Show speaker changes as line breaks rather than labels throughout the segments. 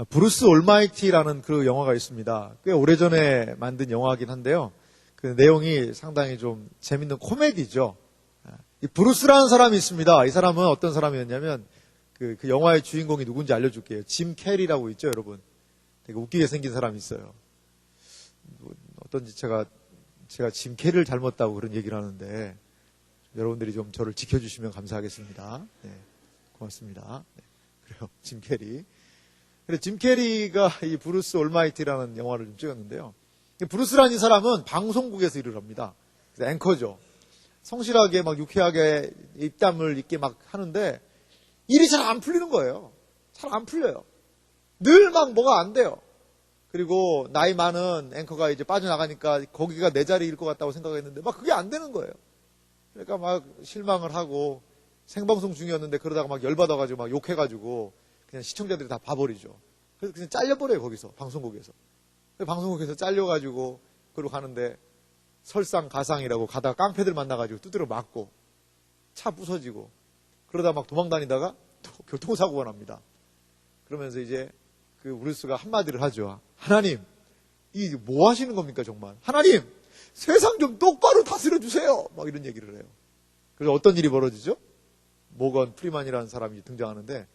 브루스 올마이티라는 그 영화가 있습니다. 꽤 오래전에 만든 영화이긴 한데요. 그 내용이 상당히 좀 재밌는 코미디죠. 이 브루스라는 사람이 있습니다. 이 사람은 어떤 사람이었냐면 그 영화의 주인공이 누군지 알려줄게요. 짐 캐리라고 있죠, 여러분. 되게 웃기게 생긴 사람이 있어요. 어떤지 제가 짐 캐리를 닮았다고 그런 얘기를 하는데 여러분들이 좀 저를 지켜주시면 감사하겠습니다. 네, 고맙습니다. 네, 그래요, 짐 캐리. 그래, 짐 캐리가 이 브루스 올마이티라는 영화를 좀 찍었는데요. 브루스라는 이 사람은 방송국에서 일을 합니다. 그래서 앵커죠. 성실하게 막 유쾌하게 입담을 있게 막 하는데 일이 잘 안 풀리는 거예요. 잘 안 풀려요. 늘 막 뭐가 안 돼요. 그리고 나이 많은 앵커가 이제 빠져나가니까 거기가 내 자리일 것 같다고 생각했는데 막 그게 안 되는 거예요. 그러니까 막 실망을 하고 생방송 중이었는데 그러다가 막 열받아가지고 막 욕해가지고 그냥 시청자들이 다 봐버리죠. 그래서 그냥 잘려버려요, 거기서, 방송국에서. 방송국에서 잘려가지고, 그러고 가는데, 설상가상이라고 가다가 깡패들 만나가지고 두드려 맞고, 차 부서지고, 그러다 막 도망 다니다가 또 교통사고가 납니다. 그러면서 이제 그 브루스가 한마디를 하죠. 하나님, 이 뭐 하시는 겁니까, 정말? 하나님, 세상 좀 똑바로 다스려주세요! 막 이런 얘기를 해요. 그래서 어떤 일이 벌어지죠? 모건 프리만이라는 사람이 등장하는데,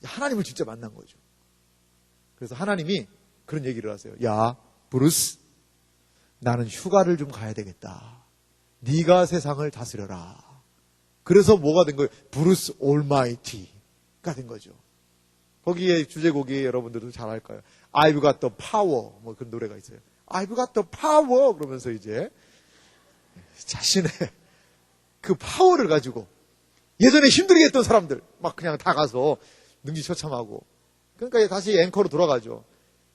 하나님을 진짜 만난 거죠. 그래서 하나님이 그런 얘기를 하세요. 야, 브루스, 나는 휴가를 좀 가야 되겠다. 네가 세상을 다스려라. 그래서 뭐가 된 거예요? 브루스 올마이티가 된 거죠. 거기에 주제곡이 여러분들도 잘 알까요? I've got the power. 뭐 그런 노래가 있어요. I've got the power. 그러면서 이제 자신의 그 파워를 가지고 예전에 힘들게 했던 사람들 막 그냥 다 가서 능지처참하고. 그러니까 다시 앵커로 돌아가죠.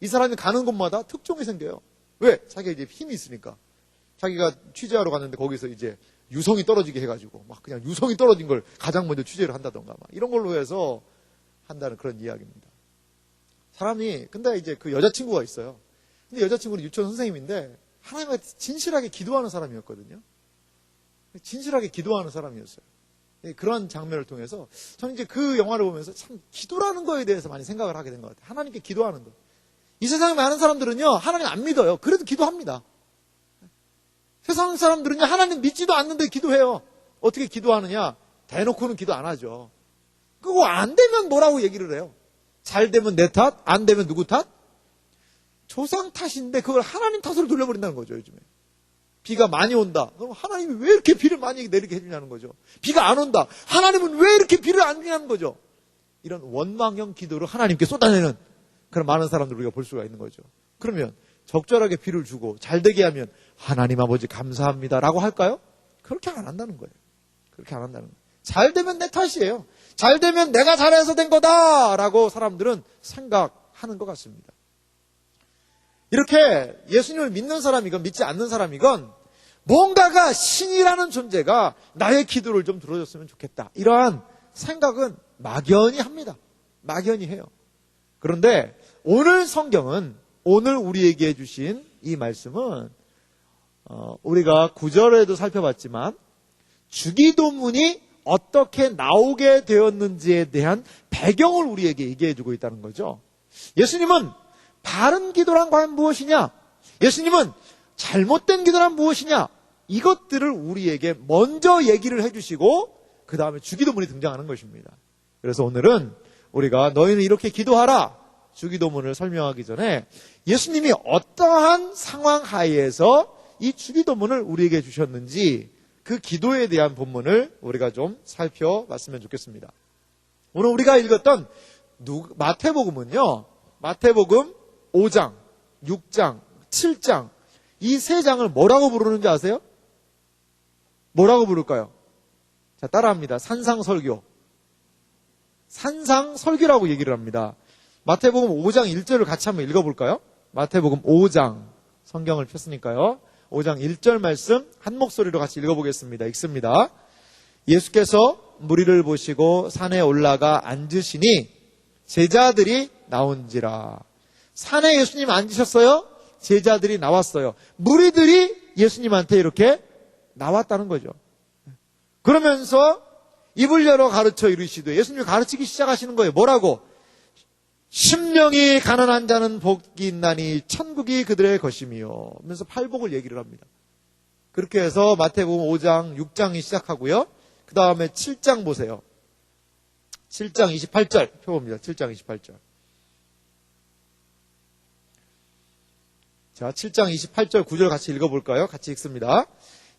이 사람이 가는 곳마다 특종이 생겨요. 왜? 자기가 이제 힘이 있으니까. 자기가 취재하러 갔는데 거기서 이제 유성이 떨어지게 해가지고 막 그냥 유성이 떨어진 걸 가장 먼저 취재를 한다던가 막 이런 걸로 해서 한다는 그런 이야기입니다. 사람이, 근데 이제 그 여자친구가 있어요. 근데 여자친구는 유치원 선생님인데 하나님한테 진실하게 기도하는 사람이었거든요. 진실하게 기도하는 사람이었어요. 그런 장면을 통해서 저는 이제 그 영화를 보면서 참 기도라는 거에 대해서 많이 생각을 하게 된 것 같아요. 하나님께 기도하는 것. 이 세상에 많은 사람들은요, 하나님 안 믿어요. 그래도 기도합니다. 세상 사람들은요, 하나님 믿지도 않는데 기도해요. 어떻게 기도하느냐? 대놓고는 기도 안 하죠. 그거 안 되면 뭐라고 얘기를 해요? 잘 되면 내 탓, 안 되면 누구 탓? 조상 탓인데 그걸 하나님 탓으로 돌려버린다는 거죠, 요즘에. 비가 많이 온다. 그럼 하나님이 왜 이렇게 비를 많이 내리게 해주냐는 거죠. 비가 안 온다. 하나님은 왜 이렇게 비를 안 주냐는 거죠. 이런 원망형 기도를 하나님께 쏟아내는 그런 많은 사람들 우리가 볼 수가 있는 거죠. 그러면 적절하게 비를 주고 잘 되게 하면 하나님 아버지 감사합니다 라고 할까요? 그렇게 안 한다는 거예요. 그렇게 안 한다는 거예요. 잘 되면 내 탓이에요. 잘 되면 내가 잘해서 된 거다 라고 사람들은 생각하는 것 같습니다. 이렇게 예수님을 믿는 사람이건 믿지 않는 사람이건 뭔가가 신이라는 존재가 나의 기도를 좀 들어줬으면 좋겠다. 이러한 생각은 막연히 합니다. 막연히 해요. 그런데 오늘 성경은, 오늘 우리에게 해주신 이 말씀은 우리가 구절에도 살펴봤지만 주기도문이 어떻게 나오게 되었는지에 대한 배경을 우리에게 얘기해주고 있다는 거죠. 예수님은 바른 기도란 과연 무엇이냐? 예수님은 잘못된 기도란 무엇이냐? 이것들을 우리에게 먼저 얘기를 해주시고 그 다음에 주기도문이 등장하는 것입니다. 그래서 오늘은 우리가 너희는 이렇게 기도하라 주기도문을 설명하기 전에 예수님이 어떠한 상황 하에서 이 주기도문을 우리에게 주셨는지 그 기도에 대한 본문을 우리가 좀 살펴봤으면 좋겠습니다. 오늘 우리가 읽었던 마태복음은요, 마태복음 5장, 6장, 7장 이 세 장을 뭐라고 부르는지 아세요? 뭐라고 부를까요? 자, 따라합니다. 산상설교. 산상설교라고 얘기를 합니다. 마태복음 5장 1절을 같이 한번 읽어볼까요? 마태복음 5장 성경을 폈으니까요. 5장 1절 말씀 한 목소리로 같이 읽어보겠습니다. 읽습니다. 예수께서 무리를 보시고 산에 올라가 앉으시니 제자들이 나온지라. 산에 예수님 앉으셨어요? 제자들이 나왔어요. 무리들이 예수님한테 이렇게 나왔다는 거죠. 그러면서 입을 열어 가르쳐 이르시되 예수님이 가르치기 시작하시는 거예요. 뭐라고? 심령이 가난한 자는 복이 있나니 천국이 그들의 것이며 하면서 팔복을 얘기를 합니다. 그렇게 해서 마태복음 5장, 6장이 시작하고요. 그 다음에 7장 보세요. 7장 28절 펴봅니다. 7장 28절. 자, 7장 28절 9절 같이 읽어볼까요? 같이 읽습니다.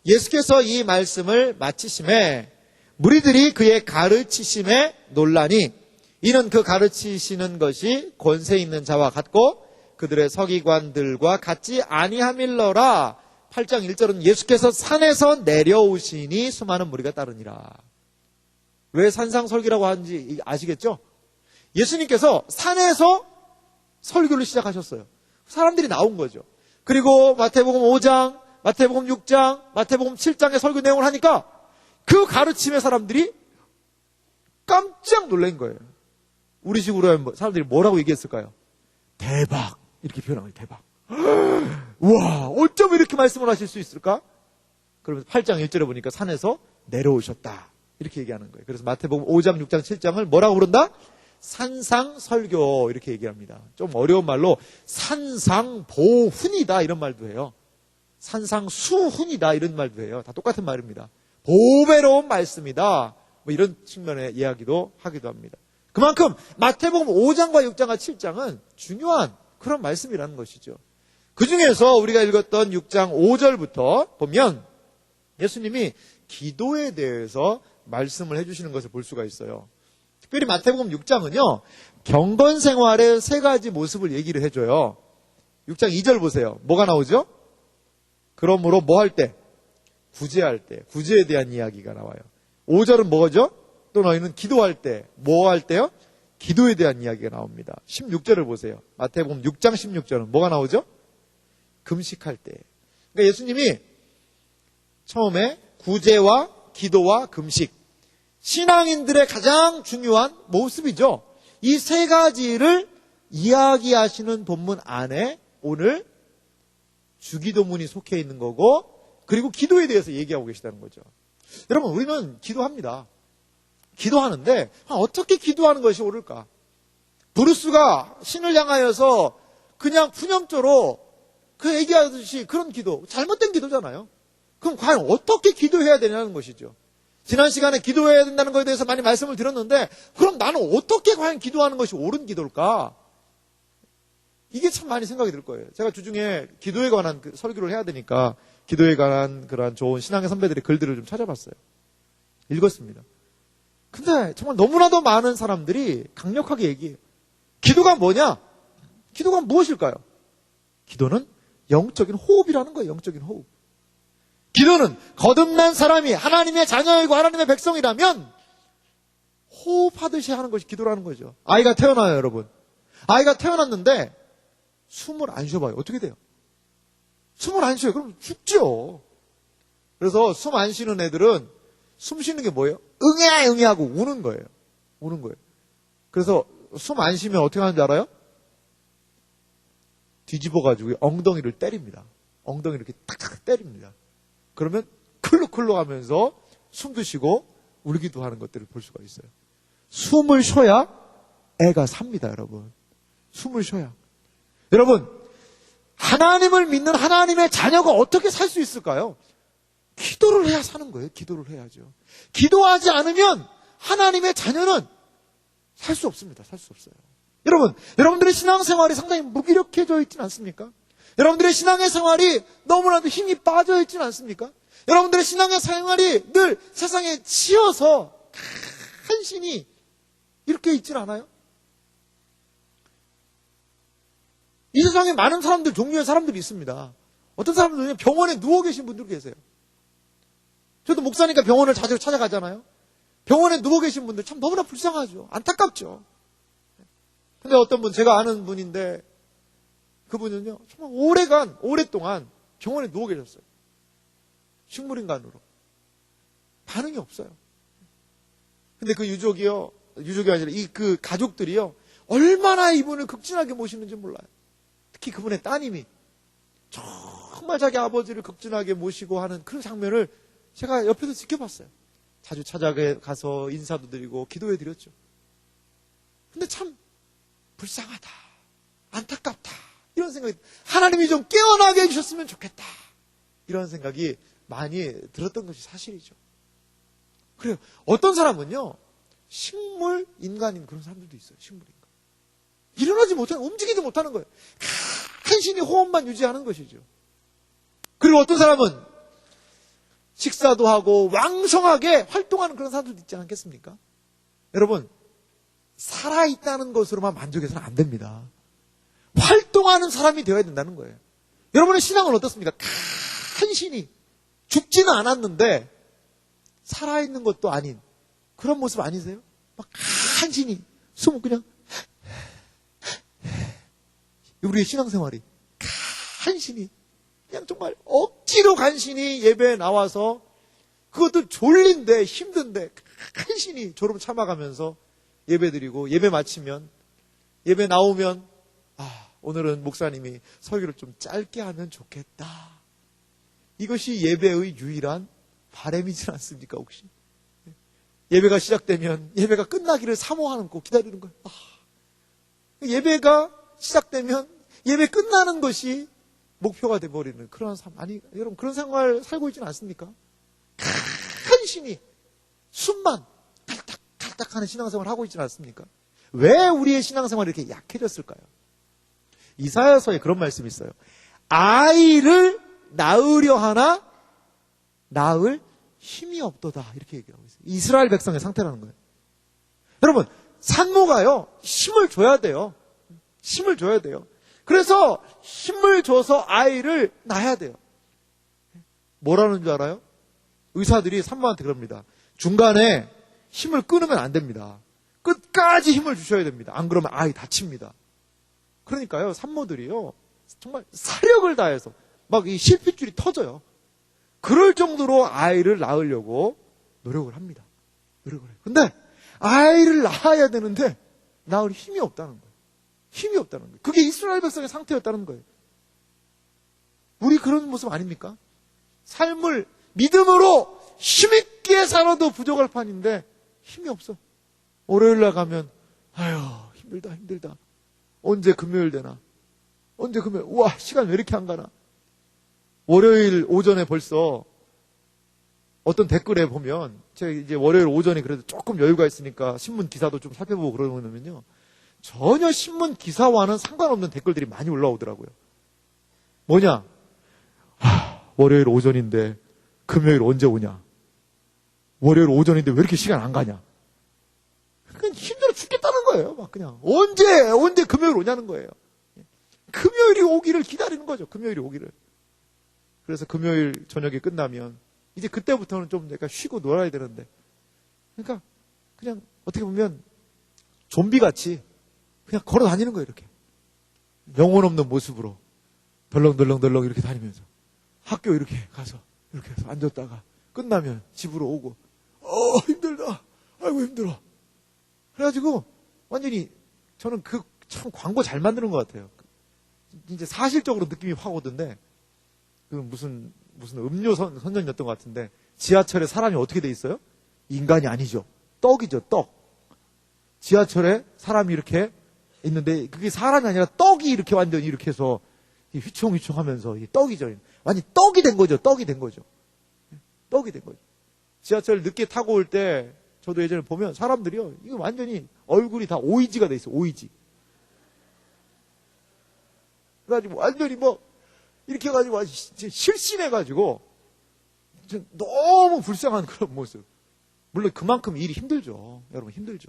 예수께서 이 말씀을 마치심에 무리들이 그의 가르치심에 놀라니 이는 그 가르치시는 것이 권세 있는 자와 같고 그들의 서기관들과 같지 아니함일러라. 8장 1절은 예수께서 산에서 내려오시니 수많은 무리가 따르니라. 왜 산상설교라고 하는지 아시겠죠? 예수님께서 산에서 설교를 시작하셨어요. 사람들이 나온 거죠. 그리고 마태복음 5장, 마태복음 6장, 마태복음 7장의 설교 내용을 하니까 그 가르침의 사람들이 깜짝 놀란 거예요. 우리 식으로 하면 사람들이 뭐라고 얘기했을까요? 대박! 이렇게 표현한 거예요. 대박. 와, 어쩜 이렇게 말씀을 하실 수 있을까? 그러면서 8장 1절에 보니까 산에서 내려오셨다. 이렇게 얘기하는 거예요. 그래서 마태복음 5장, 6장, 7장을 뭐라고 부른다? 산상설교 이렇게 얘기합니다. 좀 어려운 말로 산상보훈이다 이런 말도 해요. 산상수훈이다 이런 말도 해요. 다 똑같은 말입니다. 보배로운 말씀이다. 뭐 이런 측면의 이야기도 하기도 합니다. 그만큼 마태복음 5장과 6장과 7장은 중요한 그런 말씀이라는 것이죠. 그 중에서 우리가 읽었던 6장 5절부터 보면 예수님이 기도에 대해서 말씀을 해주시는 것을 볼 수가 있어요. 특별히 마태복음 6장은요. 경건 생활의 세 가지 모습을 얘기를 해줘요. 6장 2절 보세요. 뭐가 나오죠? 그러므로 뭐 할 때? 구제할 때. 구제에 대한 이야기가 나와요. 5절은 뭐죠? 또 너희는 기도할 때. 뭐 할 때요? 기도에 대한 이야기가 나옵니다. 16절을 보세요. 마태복음 6장 16절은 뭐가 나오죠? 금식할 때. 그러니까 예수님이 처음에 구제와 기도와 금식. 신앙인들의 가장 중요한 모습이죠. 이 세 가지를 이야기하시는 본문 안에 오늘 주기도문이 속해 있는 거고 그리고 기도에 대해서 얘기하고 계시다는 거죠. 여러분 우리는 기도합니다. 기도하는데 어떻게 기도하는 것이 옳을까? 브루스가 신을 향하여서 그냥 푸념조로 그 얘기하듯이 그런 기도, 잘못된 기도잖아요. 그럼 과연 어떻게 기도해야 되냐는 것이죠. 지난 시간에 기도해야 된다는 것에 대해서 많이 말씀을 드렸는데 그럼 나는 어떻게 과연 기도하는 것이 옳은 기도일까? 이게 참 많이 생각이 들 거예요. 제가 주중에 기도에 관한 설교를 해야 되니까 기도에 관한 그런 좋은 신앙의 선배들의 글들을 좀 찾아봤어요. 읽었습니다. 근데 정말 너무나도 많은 사람들이 강력하게 얘기해요. 기도가 뭐냐? 기도가 무엇일까요? 기도는 영적인 호흡이라는 거예요. 영적인 호흡. 기도는 거듭난 사람이 하나님의 자녀이고 하나님의 백성이라면 호흡하듯이 하는 것이 기도라는 거죠. 아이가 태어나요, 여러분. 아이가 태어났는데 숨을 안 쉬어봐요. 어떻게 돼요? 숨을 안 쉬어요. 그럼 죽죠. 그래서 숨 안 쉬는 애들은 숨 쉬는 게 뭐예요? 응애 응애 하고 우는 거예요. 우는 거예요. 그래서 숨 안 쉬면 어떻게 하는지 알아요? 뒤집어가지고 엉덩이를 때립니다. 엉덩이를 이렇게 탁탁 때립니다. 그러면 클룩클룩 하면서 숨도 쉬고 울기도 하는 것들을 볼 수가 있어요. 숨을 쉬어야 애가 삽니다, 여러분. 숨을 쉬어야. 여러분, 하나님을 믿는 하나님의 자녀가 어떻게 살 수 있을까요? 기도를 해야 사는 거예요. 기도를 해야죠. 기도하지 않으면 하나님의 자녀는 살 수 없습니다. 살 수 없어요. 여러분, 여러분들의 신앙생활이 상당히 무기력해져 있지는 않습니까? 여러분들의 신앙의 생활이 너무나도 힘이 빠져 있지는 않습니까? 여러분들의 신앙의 생활이 늘 세상에 치여서 간신히 이렇게 있지는 않아요? 이 세상에 많은 사람들, 종류의 사람들이 있습니다. 어떤 사람들은 병원에 누워 계신 분들 계세요. 저도 목사니까 병원을 자주 찾아가잖아요. 병원에 누워 계신 분들 참 너무나 불쌍하죠. 안타깝죠. 근데 어떤 분, 제가 아는 분인데 그분은요, 정말 오랫동안 병원에 누워 계셨어요. 식물인간으로. 반응이 없어요. 근데 그 유족이 아니라 그 가족들이요, 얼마나 이분을 극진하게 모시는지 몰라요. 특히 그분의 따님이 정말 자기 아버지를 극진하게 모시고 하는 그런 장면을 제가 옆에서 지켜봤어요. 자주 찾아가서 인사도 드리고 기도해 드렸죠. 근데 참 불쌍하다, 안타깝다, 이런 생각이, 하나님이 좀 깨어나게 해주셨으면 좋겠다, 이런 생각이 많이 들었던 것이 사실이죠. 그래요. 어떤 사람은요, 식물 인간인 그런 사람들도 있어요. 식물 인간. 일어나지 못하는, 움직이지 못하는 거예요. 간신히 호흡만 유지하는 것이죠. 그리고 어떤 사람은 식사도 하고 왕성하게 활동하는 그런 사람들도 있지 않겠습니까? 여러분, 살아있다는 것으로만 만족해서는 안 됩니다. 활동하는 사람이 되어야 된다는 거예요. 여러분의 신앙은 어떻습니까? 간신히 죽지는 않았는데 살아있는 것도 아닌 그런 모습 아니세요? 막 간신히 숨을 그냥, 우리의 신앙생활이 간신히 그냥 정말 억지로 간신히 예배에 나와서, 그것도 졸린데 힘든데 간신히 졸음 참아가면서 예배 드리고, 예배 마치면, 예배 나오면, 오늘은 목사님이 설교를 좀 짧게 하면 좋겠다, 이것이 예배의 유일한 바람이지 않습니까? 혹시 예배가 시작되면 예배가 끝나기를 사모하는 거 기다리는 거예요. 예배가 시작되면 예배 끝나는 것이 목표가 돼버리는 그런 삶. 아니, 여러분, 그런 생활 살고 있지는 않습니까? 간신히 숨만 갈딱갈딱 하는 신앙생활 하고 있지는 않습니까? 왜 우리의 신앙생활이 이렇게 약해졌을까요? 이사야서에 그런 말씀이 있어요. 아이를 낳으려 하나 낳을 힘이 없도다, 이렇게 얘기하고 있어요. 이스라엘 백성의 상태라는 거예요. 여러분, 산모가요, 힘을 줘야 돼요. 힘을 줘야 돼요. 그래서 힘을 줘서 아이를 낳아야 돼요. 뭐라는 줄 알아요? 의사들이 산모한테 그럽니다. 중간에 힘을 끊으면 안 됩니다. 끝까지 힘을 주셔야 됩니다. 안 그러면 아이 다칩니다. 그러니까요, 산모들이요, 정말 사력을 다해서 막 이 실핏줄이 터져요. 그럴 정도로 아이를 낳으려고 노력을 합니다. 노력을 해요. 근데 아이를 낳아야 되는데 낳을 힘이 없다는 거예요. 힘이 없다는 거예요. 그게 이스라엘 백성의 상태였다는 거예요. 우리 그런 모습 아닙니까? 삶을 믿음으로 힘있게 살아도 부족할 판인데 힘이 없어. 월요일 날 가면 아유, 힘들다. 언제 금요일 되나? 언제 금요일? 우와, 시간 왜 이렇게 안 가나? 월요일 오전에 벌써 어떤 댓글에 보면, 제가 이제 월요일 오전에 그래도 조금 여유가 있으니까 신문 기사도 좀 살펴보고 그러면요, 전혀 신문 기사와는 상관없는 댓글들이 많이 올라오더라고요. 뭐냐? 월요일 오전인데 금요일 언제 오냐? 월요일 오전인데 왜 이렇게 시간 안 가냐? 그냥 힘들어 죽겠다는 거예요. 막 그냥 언제 금요일 오냐는 거예요. 금요일이 오기를 기다리는 거죠. 금요일이 오기를. 그래서 금요일 저녁이 끝나면 이제 그때부터는 좀 내가 쉬고 놀아야 되는데, 그러니까 그냥 어떻게 보면 좀비같이 그냥 걸어 다니는 거예요. 이렇게 영혼 없는 모습으로 덜렁덜렁 이렇게 다니면서 학교 이렇게 가서 이렇게 해서 앉았다가 끝나면 집으로 오고, 힘들다, 아이고 힘들어. 그래가지고 완전히 저는 그 참 광고 잘 만드는 것 같아요. 이제 사실적으로 느낌이 확 오던데, 그 무슨 음료 선전이었던 것 같은데, 지하철에 사람이 어떻게 돼 있어요? 인간이 아니죠. 떡이죠, 떡. 지하철에 사람이 이렇게 있는데 그게 사람이 아니라 떡이 이렇게 완전히 이렇게 해서 휘청휘청 하면서 이게 떡이죠. 완전히 떡이 된 거죠. 떡이 된 거죠. 떡이 된 거죠. 지하철 늦게 타고 올 때 저도 예전에 보면 사람들이요, 이거 완전히 얼굴이 다 오이지가 돼 있어요. 오이지. 그래가지고 완전히 뭐 이렇게 해가지고 실신해가지고 너무 불쌍한 그런 모습. 물론 그만큼 일이 힘들죠. 여러분, 힘들죠.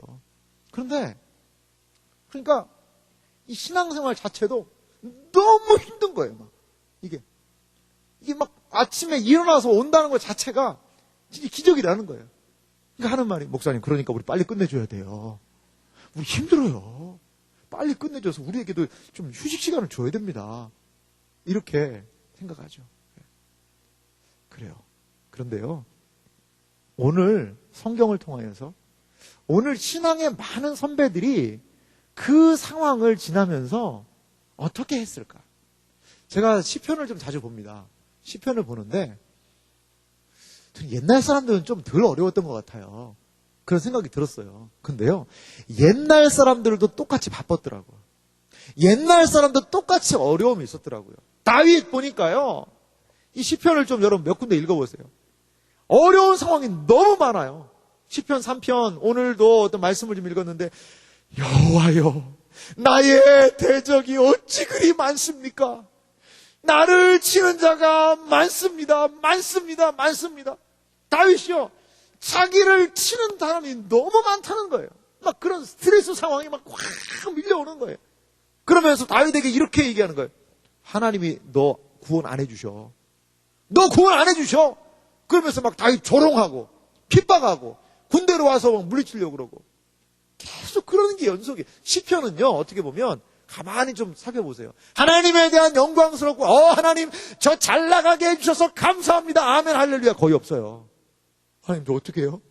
그런데 그러니까 이 신앙생활 자체도 너무 힘든 거예요. 막 이게 막 아침에 일어나서 온다는 것 자체가 진짜 기적이라는 거예요. 그러니까 하는 말이, 목사님, 그러니까 우리 빨리 끝내줘야 돼요. 우리 힘들어요. 빨리 끝내줘서 우리에게도 좀 휴식 시간을 줘야 됩니다. 이렇게 생각하죠. 그래요. 그런데요, 오늘 성경을 통하여서 오늘 신앙의 많은 선배들이 그 상황을 지나면서 어떻게 했을까? 제가 시편을 좀 자주 봅니다. 시편을 보는데 옛날 사람들은 좀 덜 어려웠던 것 같아요. 그런 생각이 들었어요. 근데요, 옛날 사람들도 똑같이 바빴더라고요. 옛날 사람도 똑같이 어려움이 있었더라고요. 다윗 보니까요, 이 시편을 좀 여러분 몇 군데 읽어보세요. 어려운 상황이 너무 많아요. 시편 3편, 오늘도 어떤 말씀을 좀 읽었는데, 여호와여, 나의 대적이 어찌 그리 많습니까? 나를 치는 자가 많습니다. 많습니다. 많습니다. 다윗이요, 자기를 치는 사람이 너무 많다는 거예요. 막 그런 스트레스 상황이 막 확 밀려오는 거예요. 그러면서 다윗에게 이렇게 얘기하는 거예요. 하나님이 너 구원 안 해주셔. 너 구원 안 해주셔. 그러면서 막 다윗 조롱하고 핍박하고 군대로 와서 막 물리치려고 그러고 계속 그러는 게 연속이에요. 시편은요, 어떻게 보면 가만히 좀 살펴보세요. 하나님에 대한 영광스럽고 하나님 저 잘 나가게 해주셔서 감사합니다. 아멘 할렐루야 거의 없어요. 하나님 저 어떻게 해요?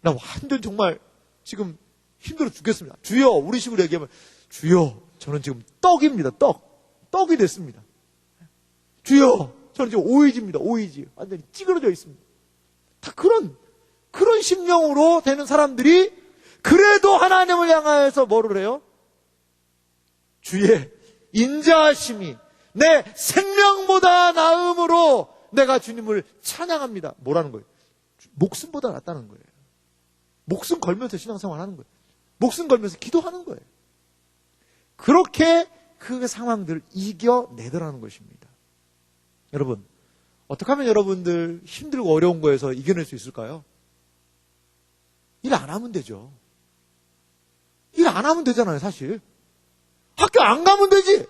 나 완전 정말 지금 힘들어 죽겠습니다. 주여, 우리 식으로 얘기하면 주여, 저는 지금 떡입니다. 떡이 됐습니다. 주여, 저는 지금 오이지입니다. 오이지. 완전히 찌그러져 있습니다. 다 그런 심령으로 되는 사람들이 그래도 하나님을 향하여서 뭐를 해요? 주의 인자하심이 내 생명보다 나음으로 내가 주님을 찬양합니다. 뭐라는 거예요? 목숨보다 낫다는 거예요. 목숨 걸면서 신앙생활 하는 거예요. 목숨 걸면서 기도하는 거예요. 그렇게 그 상황들을 이겨내더라는 것입니다. 여러분, 어떻게 하면 여러분들 힘들고 어려운 거에서 이겨낼 수 있을까요? 일 안 하면 되죠. 일 안 하면 되잖아요, 사실. 학교 안 가면 되지.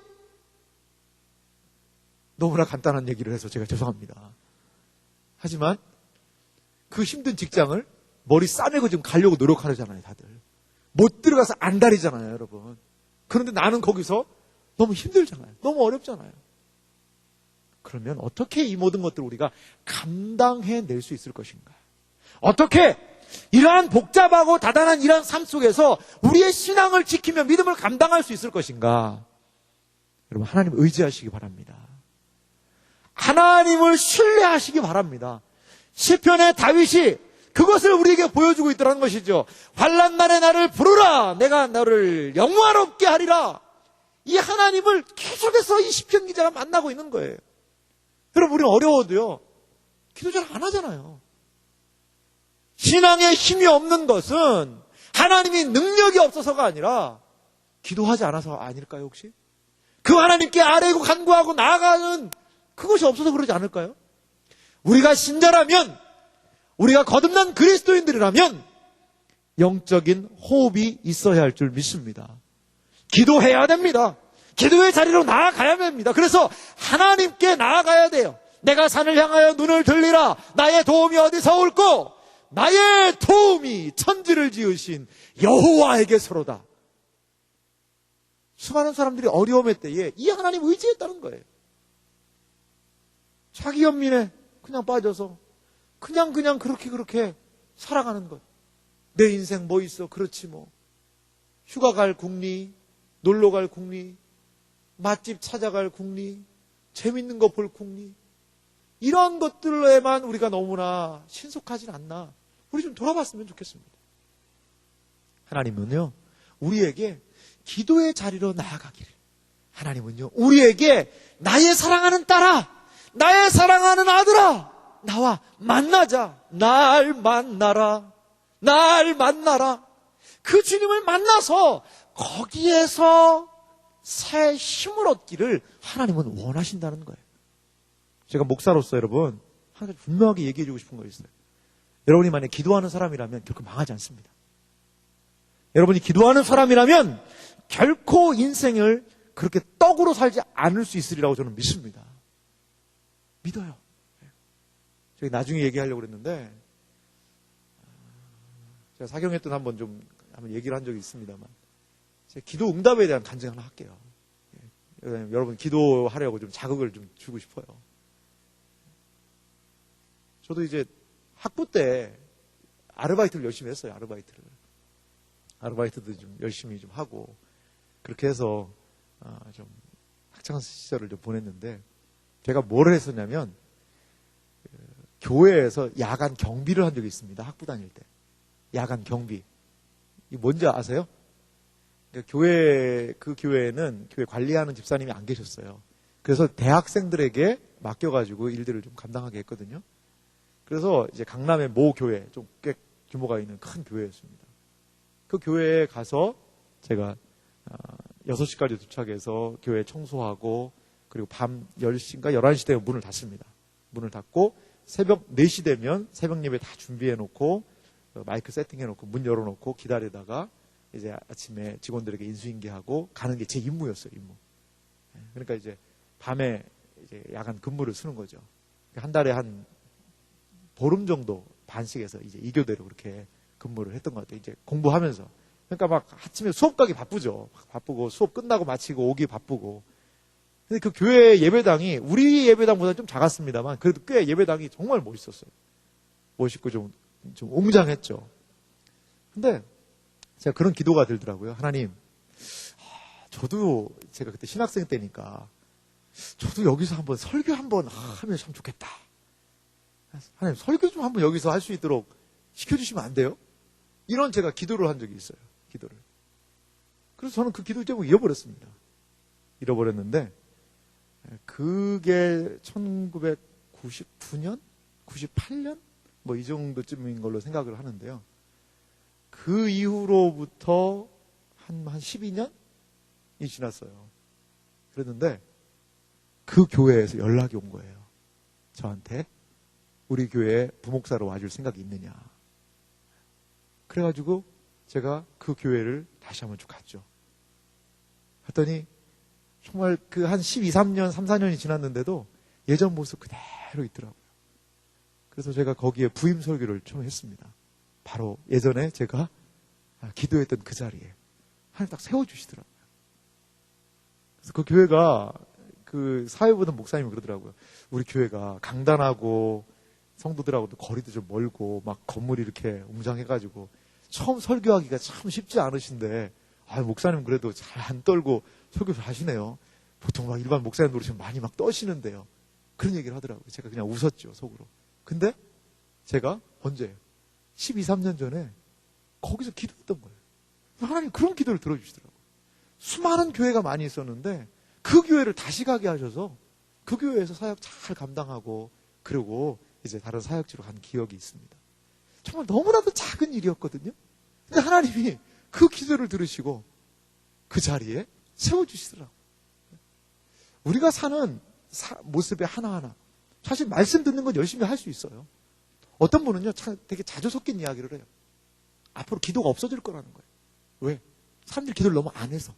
너무나 간단한 얘기를 해서 제가 죄송합니다. 하지만 그 힘든 직장을 머리 싸매고 지금 가려고 노력하잖아요, 다들. 못 들어가서 안달이잖아요, 여러분. 그런데 나는 거기서 너무 힘들잖아요. 너무 어렵잖아요. 그러면 어떻게 이 모든 것들을 우리가 감당해낼 수 있을 것인가? 어떻게 이러한 복잡하고 다단한 이러한 삶 속에서 우리의 신앙을 지키며 믿음을 감당할 수 있을 것인가? 여러분, 하나님 의지하시기 바랍니다. 하나님을 신뢰하시기 바랍니다. 시편의 다윗이 그것을 우리에게 보여주고 있더라는 것이죠. 환난 날에 나를 부르라. 내가 너를 영화롭게 하리라. 이 하나님을 계속해서 이 시편 기자가 만나고 있는 거예요. 여러분, 우리는 어려워도요, 기도 잘 안 하잖아요. 신앙에 힘이 없는 것은 하나님이 능력이 없어서가 아니라 기도하지 않아서 아닐까요, 혹시? 그 하나님께 아뢰고 간구하고 나아가는 그것이 없어서 그러지 않을까요? 우리가 신자라면, 우리가 거듭난 그리스도인들이라면 영적인 호흡이 있어야 할 줄 믿습니다. 기도해야 됩니다. 기도의 자리로 나아가야 됩니다. 그래서 하나님께 나아가야 돼요. 내가 산을 향하여 눈을 들리라. 나의 도움이 어디서 올꼬? 나의 도움이 천지를 지으신 여호와에게서로다. 수많은 사람들이 어려움의 때에 이 하나님 의지했다는 거예요. 자기 연민에 그냥 빠져서 그냥 그렇게 살아가는 것. 내 인생 뭐 있어? 그렇지 뭐. 휴가 갈 궁리, 놀러 갈 궁리, 맛집 찾아갈 궁리, 재밌는 거 볼 궁리. 이런 것들에만 우리가 너무나 신속하진 않나. 우리 좀 돌아봤으면 좋겠습니다. 하나님은요, 우리에게 기도의 자리로 나아가기를. 하나님은요, 우리에게 나의 사랑하는 딸아, 나의 사랑하는 아들아, 나와 만나자. 날 만나라. 날 만나라. 그 주님을 만나서 거기에서 새 힘을 얻기를 하나님은 원하신다는 거예요. 제가 목사로서 여러분, 한 가지 분명하게 얘기해주고 싶은 거 있어요. 여러분이 만약에 기도하는 사람이라면 결코 망하지 않습니다. 여러분이 기도하는 사람이라면 결코 인생을 그렇게 떡으로 살지 않을 수 있으리라고 저는 믿습니다. 믿어요. 저희 나중에 얘기하려고 그랬는데, 제가 사경회 때 한번 얘기를 한 적이 있습니다만, 제가 기도 응답에 대한 간증 하나 할게요. 여러분 기도하려고 좀 자극을 좀 주고 싶어요. 저도 이제 학부 때 아르바이트를 열심히 했어요. 아르바이트도 좀 열심히 좀 하고, 그렇게 해서 좀 학창 시절을 좀 보냈는데, 제가 뭘 했었냐면 교회에서 야간 경비를 한 적이 있습니다. 학부 다닐 때 야간 경비. 이 뭔지 아세요? 그러니까 그 교회에는 교회 관리하는 집사님이 안 계셨어요. 그래서 대학생들에게 맡겨가지고 일들을 좀 감당하게 했거든요. 그래서 이제 강남의 모 교회, 좀 꽤 규모가 있는 큰 교회였습니다. 그 교회에 가서 제가 6시까지 도착해서 교회 청소하고, 그리고 밤 10시인가 11시 되면 문을 닫습니다. 문을 닫고 새벽 4시 되면 새벽 예배 다 준비해 놓고 마이크 세팅해 놓고 문 열어 놓고 기다리다가 이제 아침에 직원들에게 인수인계하고 가는 게 제 임무였어요, 임무. 그러니까 이제 밤에 이제 야간 근무를 쓰는 거죠. 한 달에 한 보름 정도 반씩해서 이제 2교대로 그렇게 근무를 했던 것 같아요. 이제 공부하면서. 그러니까 막 아침에 수업 가기 바쁘죠. 바쁘고 수업 끝나고 마치고 오기 바쁘고. 근데 그 교회 예배당이 우리 예배당보다 좀 작았습니다만 그래도 꽤 예배당이 정말 멋있었어요. 멋있고 좀 웅장했죠. 근데 제가 그런 기도가 들더라고요. 하나님, 저도 제가 그때 신학생 때니까 저도 여기서 한번 설교 한번 하면 참 좋겠다. 하나님, 설교 좀 한번 여기서 할 수 있도록 시켜주시면 안 돼요? 이런 제가 기도를 한 적이 있어요. 기도를. 그래서 저는 그 기도 제목 잃어버렸습니다. 잃어버렸는데 그게 1999년? 98년? 뭐 이 정도쯤인 걸로 생각을 하는데요. 그 이후로부터 한 12년이 지났어요. 그랬는데 그 교회에서 연락이 온 거예요. 저한테 우리 교회에 부목사로 와줄 생각이 있느냐. 그래가지고 제가 그 교회를 다시 한번 쭉 갔죠. 갔더니 정말 그 한 12, 3년, 3, 4년이 지났는데도 예전 모습 그대로 있더라고요. 그래서 제가 거기에 부임 설교를 처음 했습니다. 바로 예전에 제가 기도했던 그 자리에 하나님 딱 세워주시더라고요. 그래서 그 교회가 그 사회보던 목사님이 그러더라고요. 우리 교회가 강단하고 성도들하고도 거리도 좀 멀고 막 건물이 이렇게 웅장해가지고 처음 설교하기가 참 쉽지 않으신데 목사님 그래도 잘 안 떨고 설교 하시네요. 보통 막 일반 목사님 노릇이면 많이 막 떠시는데요. 그런 얘기를 하더라고요. 제가 그냥 웃었죠, 속으로. 근데 제가 언제 12, 3년 전에 거기서 기도했던 거예요. 하나님 그런 기도를 들어주시더라고요. 수많은 교회가 많이 있었는데 그 교회를 다시 가게 하셔서 그 교회에서 사역 잘 감당하고 그리고 이제 다른 사역지로 간 기억이 있습니다. 정말 너무나도 작은 일이었거든요. 근데 하나님이 그 기도를 들으시고 그 자리에 세워주시더라고요. 우리가 사는 모습의 하나하나 사실 말씀 듣는 건 열심히 할 수 있어요. 어떤 분은요 되게 자주 섞인 이야기를 해요. 앞으로 기도가 없어질 거라는 거예요. 왜? 사람들이 기도를 너무 안 해서.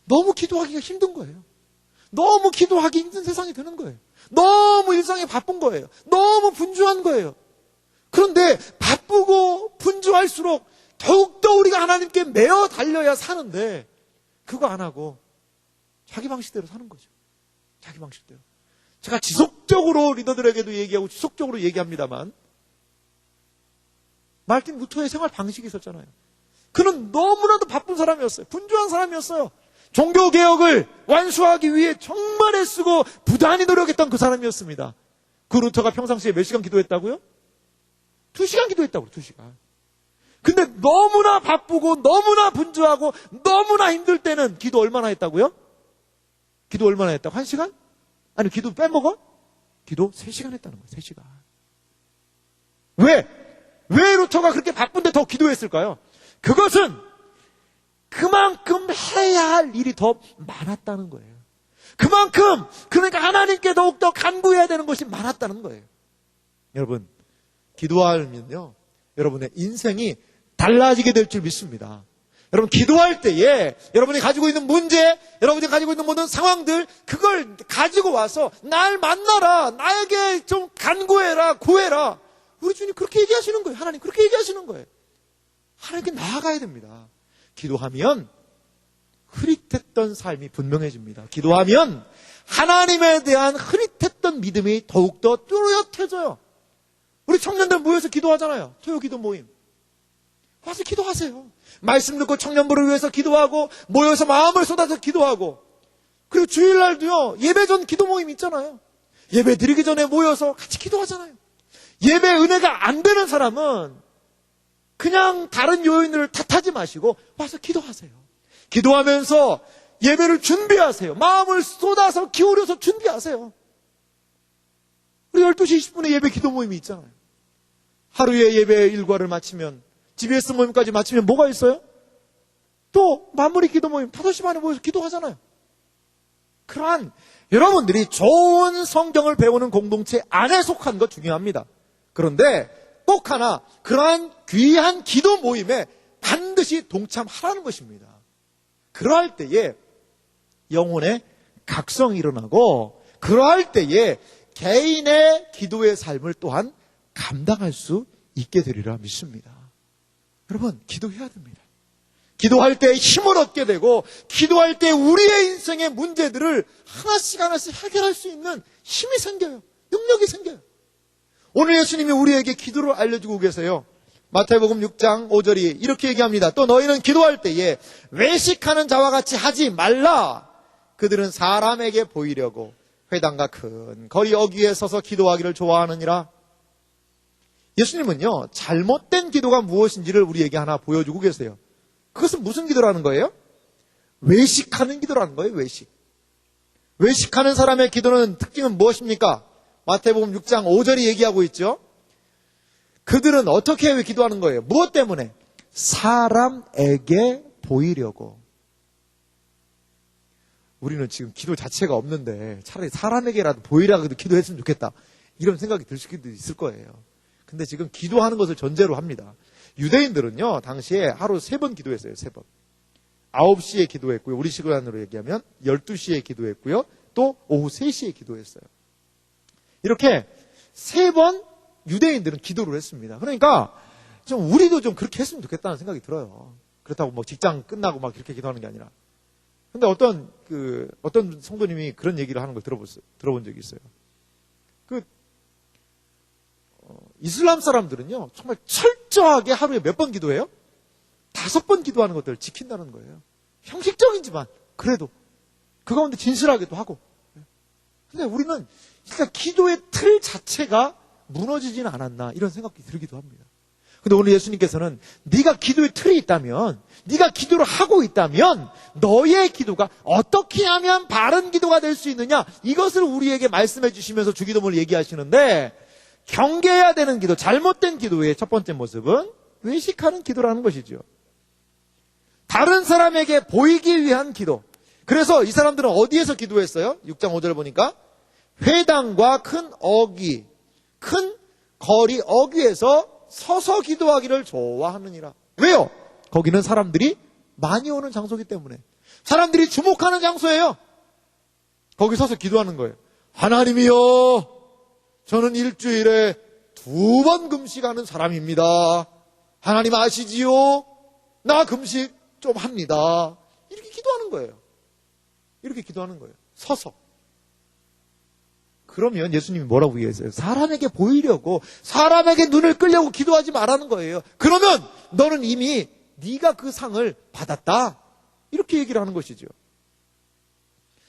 너무 기도하기가 힘든 거예요. 너무 기도하기 힘든 세상이 되는 거예요. 너무 일상이 바쁜 거예요. 너무 분주한 거예요. 그런데 바쁘고 분주할수록 더욱더 우리가 하나님께 매어 달려야 사는데 그거 안 하고 자기 방식대로 사는 거죠. 자기 방식대로. 제가 지속적으로 리더들에게도 얘기하고 지속적으로 얘기합니다만 말틴 루터의 생활 방식이 있었잖아요. 그는 너무나도 바쁜 사람이었어요. 분주한 사람이었어요. 종교개혁을 완수하기 위해 정말 애쓰고 부단히 노력했던 그 사람이었습니다. 그 루터가 평상시에 몇 시간 기도했다고요? 2시간 기도했다고요. 2시간. 근데 너무나 바쁘고 너무나 분주하고 너무나 힘들 때는 기도 얼마나 했다고요? 기도 얼마나 했다고? 1시간? 아니 기도 빼먹어? 기도 3시간 했다는 거예요. 3시간. 왜? 왜 루터가 그렇게 바쁜데 더 기도했을까요? 그것은 그만큼 해야 할 일이 더 많았다는 거예요. 그만큼 그러니까 하나님께 더욱더 간구해야 되는 것이 많았다는 거예요. 여러분 기도하면요 여러분의 인생이 달라지게 될 줄 믿습니다. 여러분 기도할 때에 여러분이 가지고 있는 문제, 여러분이 가지고 있는 모든 상황들 그걸 가지고 와서 날 만나라, 나에게 좀 간구해라, 구해라. 우리 주님 그렇게 얘기하시는 거예요. 하나님 그렇게 얘기하시는 거예요. 하나님께 나아가야 됩니다. 기도하면 흐릿했던 삶이 분명해집니다. 기도하면 하나님에 대한 흐릿했던 믿음이 더욱더 뚜렷해져요. 우리 청년들 모여서 기도하잖아요. 토요기도 모임. 와서 기도하세요. 말씀 듣고 청년부를 위해서 기도하고 모여서 마음을 쏟아서 기도하고 그리고 주일날도요 예배 전 기도 모임 있잖아요. 예배 드리기 전에 모여서 같이 기도하잖아요. 예배 은혜가 안 되는 사람은 그냥 다른 요인을 탓하지 마시고 와서 기도하세요. 기도하면서 예배를 준비하세요. 마음을 쏟아서 기울여서 준비하세요. 우리 12시 20분에 예배 기도 모임이 있잖아요. 하루에 예배 일과를 마치면, GBS 모임까지 마치면 뭐가 있어요? 또 마무리 기도 모임 5시 반에 모여서 기도하잖아요. 그러한 여러분들이 좋은 성경을 배우는 공동체 안에 속한 것 중요합니다. 그런데 꼭 하나, 그러한 귀한 기도 모임에 반드시 동참하라는 것입니다. 그러할 때에 영혼의 각성이 일어나고, 그러할 때에 개인의 기도의 삶을 또한 감당할 수 있게 되리라 믿습니다. 여러분, 기도해야 됩니다. 기도할 때 힘을 얻게 되고, 기도할 때 우리의 인생의 문제들을 하나씩 하나씩 해결할 수 있는 힘이 생겨요. 능력이 생겨요. 오늘 예수님이 우리에게 기도를 알려주고 계세요. 마태복음 6장 5절이 이렇게 얘기합니다. 또 너희는 기도할 때에 외식하는 자와 같이 하지 말라. 그들은 사람에게 보이려고 회당과 큰 거리 어귀에 서서 기도하기를 좋아하느니라. 예수님은요, 잘못된 기도가 무엇인지를 우리에게 하나 보여주고 계세요. 그것은 무슨 기도라는 거예요? 외식하는 기도라는 거예요. 외식하는 사람의 기도는 특징은 무엇입니까? 마태복음 6장 5절이 얘기하고 있죠. 그들은 어떻게 기도하는 거예요? 무엇 때문에? 사람에게 보이려고. 우리는 지금 기도 자체가 없는데 차라리 사람에게라도 보이라고 기도했으면 좋겠다, 이런 생각이 들 수도 있을 거예요. 근데 지금 기도하는 것을 전제로 합니다. 유대인들은요, 당시에 하루 3번 기도했어요. 3번. 9시에 기도했고요. 우리 시간으로 얘기하면 12시에 기도했고요. 또 오후 3시에 기도했어요. 이렇게 3번 유대인들은 기도를 했습니다. 그러니까 좀 우리도 좀 그렇게 했으면 좋겠다는 생각이 들어요. 그렇다고 뭐 직장 끝나고 막 이렇게 기도하는 게 아니라. 근데 어떤 성도님이 그런 얘기를 하는 걸 들어본 적이 있어요. 이슬람 사람들은요, 정말 철저하게 하루에 몇 번 기도해요? 5번 기도하는 것들을 지킨다는 거예요. 형식적이지만 그래도 그 가운데 진실하게도 하고. 근데 우리는 일단 기도의 틀 자체가 무너지지는 않았나, 이런 생각이 들기도 합니다. 근데 오늘 예수님께서는 네가 기도의 틀이 있다면, 네가 기도를 하고 있다면 너의 기도가 어떻게 하면 바른 기도가 될 수 있느냐, 이것을 우리에게 말씀해 주시면서 주기도문을 얘기하시는데, 경계해야 되는 기도, 잘못된 기도의 첫 번째 모습은 외식하는 기도라는 것이죠. 다른 사람에게 보이기 위한 기도. 그래서 이 사람들은 어디에서 기도했어요? 6장 5절 보니까 회당과 큰 어귀, 큰 거리 어귀에서 서서 기도하기를 좋아하느니라. 왜요? 거기는 사람들이 많이 오는 장소이기 때문에. 사람들이 주목하는 장소예요. 거기 서서 기도하는 거예요. 하나님이여, 저는 일주일에 2번 금식하는 사람입니다. 하나님 아시지요? 나 금식 좀 합니다. 이렇게 기도하는 거예요. 이렇게 기도하는 거예요. 서서. 그러면 예수님이 뭐라고 얘기했어요? 사람에게 보이려고, 사람에게 눈을 끌려고 기도하지 말라는 거예요. 그러면 너는 이미 네가 그 상을 받았다, 이렇게 얘기를 하는 것이죠.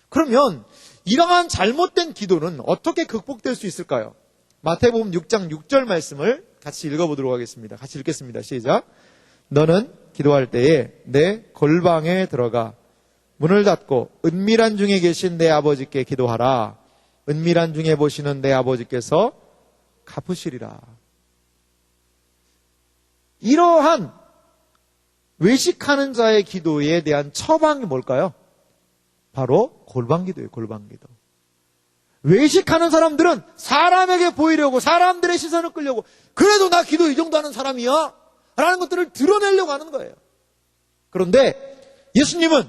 그러면 이러한 잘못된 기도는 어떻게 극복될 수 있을까요? 마태복음 6장 6절 말씀을 같이 읽어보도록 하겠습니다. 같이 읽겠습니다. 시작. 너는 기도할 때에 내 골방에 들어가 문을 닫고 은밀한 중에 계신 내 아버지께 기도하라. 은밀한 중에 보시는 내 아버지께서 갚으시리라. 이러한 외식하는 자의 기도에 대한 처방이 뭘까요? 바로 골방기도예요. 골방기도. 외식하는 사람들은 사람에게 보이려고, 사람들의 시선을 끌려고, 그래도 나 기도 이 정도 하는 사람이야 라는 것들을 드러내려고 하는 거예요. 그런데 예수님은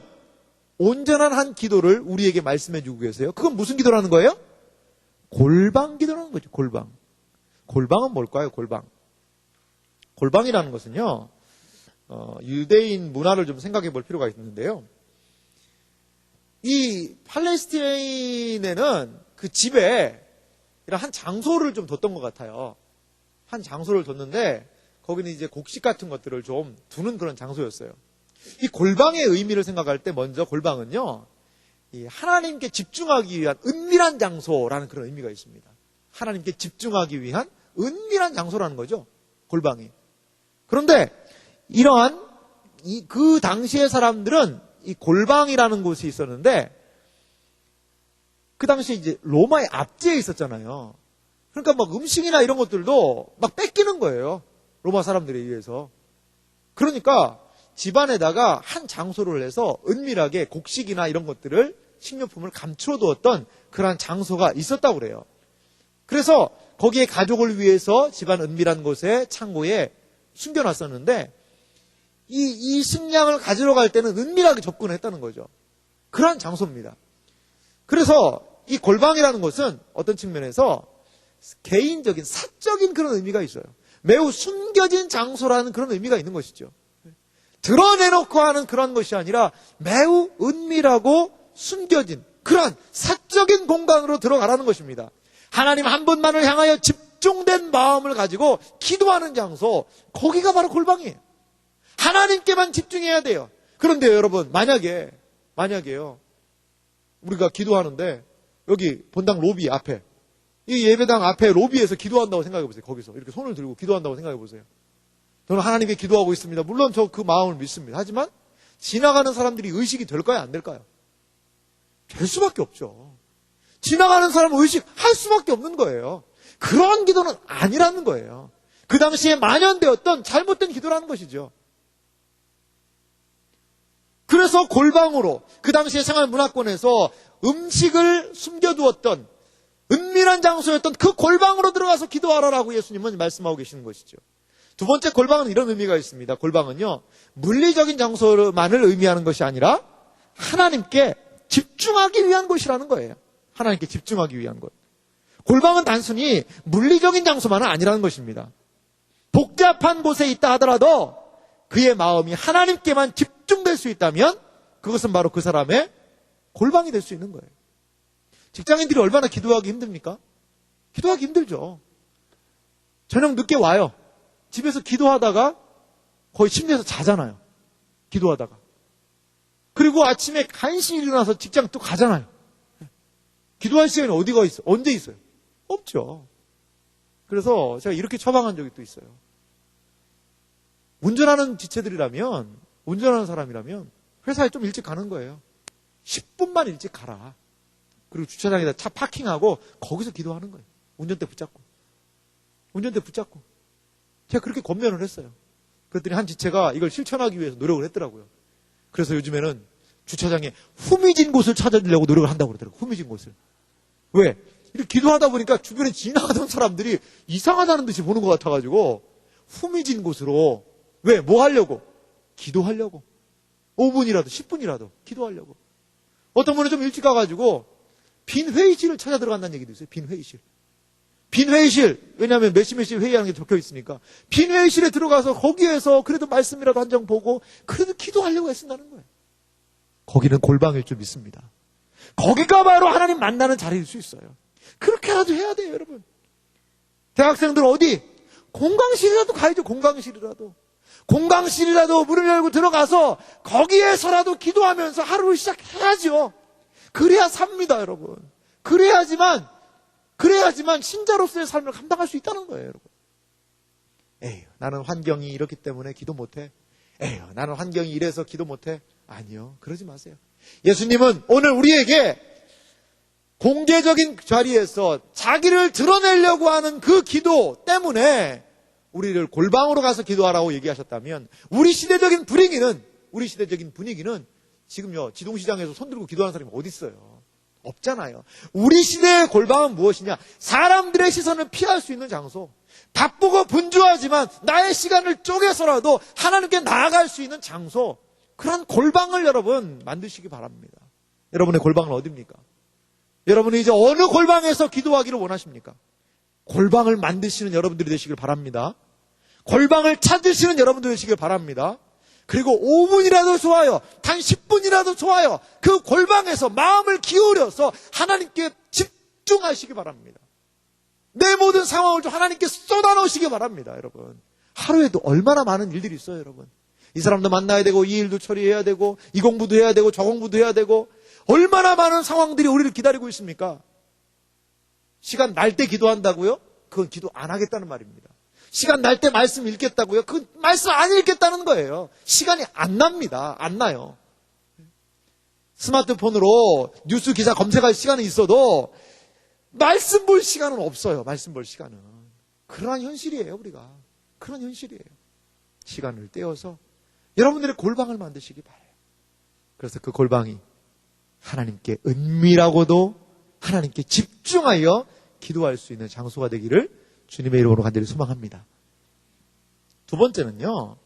온전한 한 기도를 우리에게 말씀해 주고 계세요. 그건 무슨 기도라는 거예요? 골방기도라는 거죠. 골방. 골방은 뭘까요? 골방. 골방이라는 것은요, 유대인 문화를 좀 생각해 볼 필요가 있는데요. 이 팔레스타인에는 그 집에 이런 한 장소를 좀 뒀던 것 같아요. 한 장소를 뒀는데 거기는 이제 곡식 같은 것들을 좀 두는 그런 장소였어요. 이 골방의 의미를 생각할 때 먼저 골방은요, 이 하나님께 집중하기 위한 은밀한 장소라는 그런 의미가 있습니다. 하나님께 집중하기 위한 은밀한 장소라는 거죠. 골방이. 그런데 이러한 그 당시의 사람들은 이 골방이라는 곳이 있었는데 그 당시에 이제 로마의 압제에 있었잖아요. 그러니까 막 음식이나 이런 것들도 막 뺏기는 거예요. 로마 사람들에 의해서. 그러니까 집안에다가 한 장소를 해서 은밀하게 곡식이나 이런 것들을 식료품을 감추어 두었던 그러한 장소가 있었다고 그래요. 그래서 거기에 가족을 위해서 집안 은밀한 곳에 창고에 숨겨놨었는데 이 식량을 가지러 갈 때는 은밀하게 접근했다는 거죠. 그러한 장소입니다. 그래서 이 골방이라는 것은 어떤 측면에서 개인적인 사적인 그런 의미가 있어요. 매우 숨겨진 장소라는 그런 의미가 있는 것이죠. 드러내놓고 하는 그런 것이 아니라 매우 은밀하고 숨겨진 그런 사적인 공간으로 들어가라는 것입니다. 하나님 한 분만을 향하여 집중된 마음을 가지고 기도하는 장소, 거기가 바로 골방이에요. 하나님께만 집중해야 돼요. 그런데요, 여러분, 만약에요, 우리가 기도하는데 여기 본당 로비 앞에, 이 예배당 앞에 로비에서 기도한다고 생각해 보세요. 거기서 이렇게 손을 들고 기도한다고 생각해 보세요. 저는 하나님께 기도하고 있습니다. 물론 저 그 마음을 믿습니다. 하지만 지나가는 사람들이 의식이 될까요? 안 될까요? 될 수밖에 없죠. 지나가는 사람은 의식할 수밖에 없는 거예요. 그런 기도는 아니라는 거예요. 그 당시에 만연되었던 잘못된 기도라는 것이죠. 그래서 골방으로 그 당시의 생활 문화권에서 음식을 숨겨두었던 은밀한 장소였던 그 골방으로 들어가서 기도하라라고 예수님은 말씀하고 계시는 것이죠. 두 번째, 골방은 이런 의미가 있습니다. 골방은요, 물리적인 장소만을 의미하는 것이 아니라 하나님께 집중하기 위한 곳이라는 거예요. 하나님께 집중하기 위한 것. 골방은 단순히 물리적인 장소만은 아니라는 것입니다. 복잡한 곳에 있다 하더라도 그의 마음이 하나님께만 집중될 수 있다면 그것은 바로 그 사람의 골방이 될 수 있는 거예요. 직장인들이 얼마나 기도하기 힘듭니까? 기도하기 힘들죠. 저녁 늦게 와요. 집에서 기도하다가 거의 침대에서 자잖아요. 기도하다가. 그리고 아침에 간신히 일어나서 직장 또 가잖아요. 기도할 시간이 어디가 있어요? 언제 있어요? 없죠. 그래서 제가 이렇게 처방한 적이 또 있어요. 운전하는 사람이라면 회사에 좀 일찍 가는 거예요. 10분만 일찍 가라. 그리고 주차장에다 차 파킹하고 거기서 기도하는 거예요. 운전대 붙잡고. 제가 그렇게 권면을 했어요. 그랬더니 한 지체가 이걸 실천하기 위해서 노력을 했더라고요. 그래서 요즘에는 주차장에 후미진 곳을 찾아내려고 노력을 한다고 그러더라고요. 후미진 곳을. 왜? 이렇게 기도하다 보니까 주변에 지나가던 사람들이 이상하다는 듯이 보는 것 같아가지고 후미진 곳으로. 왜? 뭐 하려고? 기도하려고. 5분이라도 10분이라도 기도하려고. 어떤 분은 좀 일찍 가가지고 빈 회의실을 찾아 들어간다는 얘기도 있어요. 빈 회의실. 왜냐하면 몇 시 회의하는 게 적혀 있으니까. 빈 회의실에 들어가서 거기에서 그래도 말씀이라도 한 장 보고 그래도 기도하려고 애쓴다는 거예요. 거기는 골방일 줄 믿습니다. 거기가 바로 하나님 만나는 자리일 수 있어요. 그렇게라도 해야 돼요, 여러분. 대학생들 어디? 공강실이라도 가야죠, 공강실이라도 문을 열고 들어가서 거기에서라도 기도하면서 하루를 시작해야죠. 그래야 삽니다, 여러분. 그래야지만 신자로서의 삶을 감당할 수 있다는 거예요, 여러분. 에휴, 나는 환경이 이렇기 때문에 기도 못해. 에휴, 나는 환경이 이래서 기도 못해. 아니요, 그러지 마세요. 예수님은 오늘 우리에게 공개적인 자리에서 자기를 드러내려고 하는 그 기도 때문에 우리를 골방으로 가서 기도하라고 얘기하셨다면 우리 시대적인 분위기는 지금요, 지동시장에서 손 들고 기도하는 사람이 어디 있어요? 없잖아요. 우리 시대의 골방은 무엇이냐? 사람들의 시선을 피할 수 있는 장소. 바쁘고 분주하지만 나의 시간을 쪼개서라도 하나님께 나아갈 수 있는 장소. 그런 골방을 여러분 만드시기 바랍니다. 여러분의 골방은 어디입니까? 여러분이 이제 어느 골방에서 기도하기를 원하십니까? 골방을 만드시는 여러분들이 되시길 바랍니다. 골방을 찾으시는 여러분들이 되시길 바랍니다. 그리고 5분이라도 좋아요. 단 10분이라도 좋아요. 그 골방에서 마음을 기울여서 하나님께 집중하시기 바랍니다. 내 모든 상황을 좀 하나님께 쏟아놓으시기 바랍니다, 여러분. 하루에도 얼마나 많은 일들이 있어요, 여러분. 이 사람도 만나야 되고, 이 일도 처리해야 되고, 이 공부도 해야 되고, 저 공부도 해야 되고, 얼마나 많은 상황들이 우리를 기다리고 있습니까? 시간 날 때 기도한다고요? 그건 기도 안 하겠다는 말입니다. 시간 날 때 말씀 읽겠다고요? 그 말씀 안 읽겠다는 거예요. 시간이 안 납니다. 안 나요. 스마트폰으로 뉴스 기사 검색할 시간은 있어도 말씀 볼 시간은 없어요. 말씀 볼 시간은. 그러한 현실이에요, 우리가. 그런 현실이에요. 시간을 떼어서 여러분들의 골방을 만드시기 바라요. 그래서 그 골방이 하나님께 은밀하고도 하나님께 집중하여 기도할 수 있는 장소가 되기를 주님의 이름으로 간절히 소망합니다. 두 번째는요,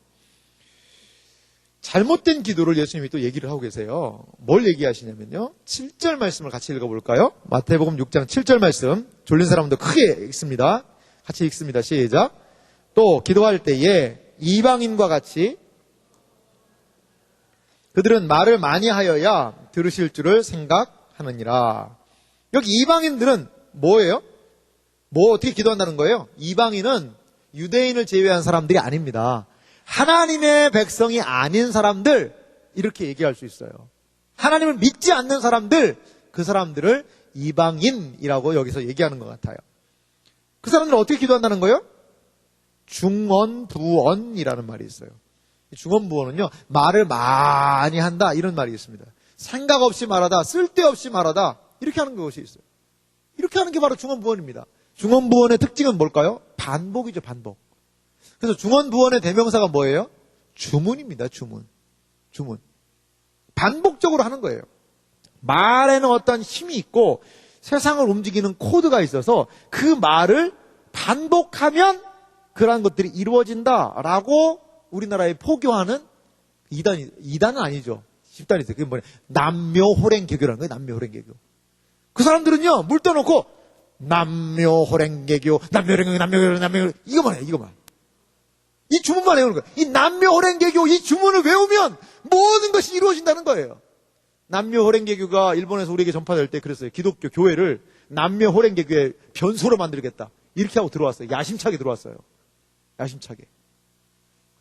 잘못된 기도를 예수님이 또 얘기를 하고 계세요. 뭘 얘기하시냐면요, 7절 말씀을 같이 읽어볼까요? 마태복음 6장 7절 말씀, 졸린 사람도 크게 읽습니다. 같이 읽습니다. 시작. 또 기도할 때에 이방인과 같이 그들은 말을 많이 하여야 들으실 줄을 생각하느니라. 여기 이방인들은 뭐예요? 어떻게 기도한다는 거예요? 이방인은 유대인을 제외한 사람들이 아닙니다. 하나님의 백성이 아닌 사람들, 이렇게 얘기할 수 있어요. 하나님을 믿지 않는 사람들, 그 사람들을 이방인이라고 여기서 얘기하는 것 같아요. 그 사람들은 어떻게 기도한다는 거예요? 중언부언이라는 말이 있어요. 중언부언은요, 말을 많이 한다, 이런 말이 있습니다. 생각 없이 말하다, 쓸데없이 말하다, 이렇게 하는 것이 있어요. 이렇게 하는 게 바로 중언부언입니다. 중언부언의 특징은 뭘까요? 반복이죠, 반복. 그래서 중언부언의 대명사가 뭐예요? 주문입니다, 주문. 반복적으로 하는 거예요. 말에는 어떤 힘이 있고 세상을 움직이는 코드가 있어서 그 말을 반복하면 그러한 것들이 이루어진다라고 우리나라에 포교하는 이단은 아니죠. 집단이 있어요. 그게 뭐냐? 남묘호랭개교라는 거예요. 남묘호랭개교. 그 사람들은요, 물 떠놓고 남묘호랭개교, 남묘호랭개교 이거만 해요. 이거만. 이 주문만 외우는 거예요. 이 남묘호랭개교 이 주문을 외우면 모든 것이 이루어진다는 거예요. 남묘호랭개교가 일본에서 우리에게 전파될 때 그랬어요. 기독교 교회를 남묘호랭개교의 변소로 만들겠다. 이렇게 하고 들어왔어요. 야심차게 들어왔어요. 야심차게.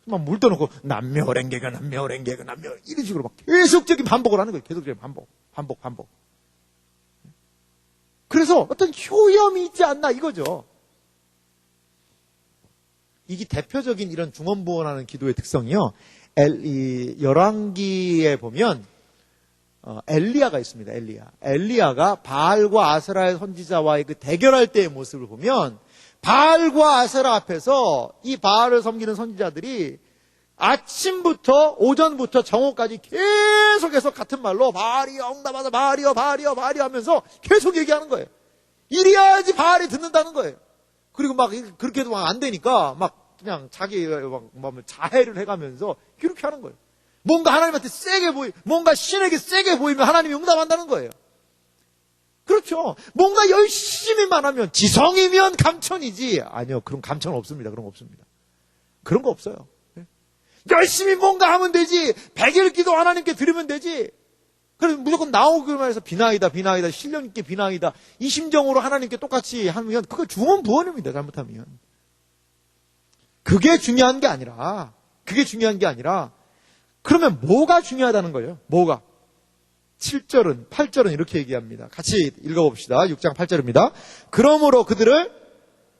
막 물 떠놓고 남묘호랭개교 이런 식으로 막 계속적인 반복을 하는 거예요. 계속적인 반복. 그래서 어떤 효염이 있지 않나 이거죠. 이게 대표적인 이런 중언부언하는 기도의 특성이요. 열왕기에 보면 엘리야가 있습니다. 엘리야가 바알과 아세라의 선지자와의 그 대결할 때의 모습을 보면 바알과 아세라 앞에서 이 바알을 섬기는 선지자들이 아침부터 오전부터 정오까지 계속해서 같은 말로 바알이여 응답하자 바알이여 하면서 계속 얘기하는 거예요. 이래야지 바알이 듣는다는 거예요. 그리고 막 그렇게 해도 막 안 되니까 막 그냥 자기 막 자해를 해가면서 그렇게 하는 거예요. 뭔가 하나님한테 뭔가 신에게 세게 보이면 하나님이 응답한다는 거예요. 그렇죠. 뭔가 열심히만 하면 지성이면 감천이지. 아니요. 그런 감천 없습니다. 그런 거 없습니다. 그런 거 없어요. 열심히 뭔가 하면 되지. 100일 기도 하나님께 드리면 되지. 그래서 무조건 나오기만 해서 비나이다, 신령 있게 비나이다. 이 심정으로 하나님께 똑같이 하면 그거 중언부언입니다. 잘못하면. 그게 중요한 게 아니라 그러면 뭐가 중요하다는 거예요? 뭐가? 8절은 이렇게 얘기합니다. 같이 읽어봅시다. 6장 8절입니다. 그러므로 그들을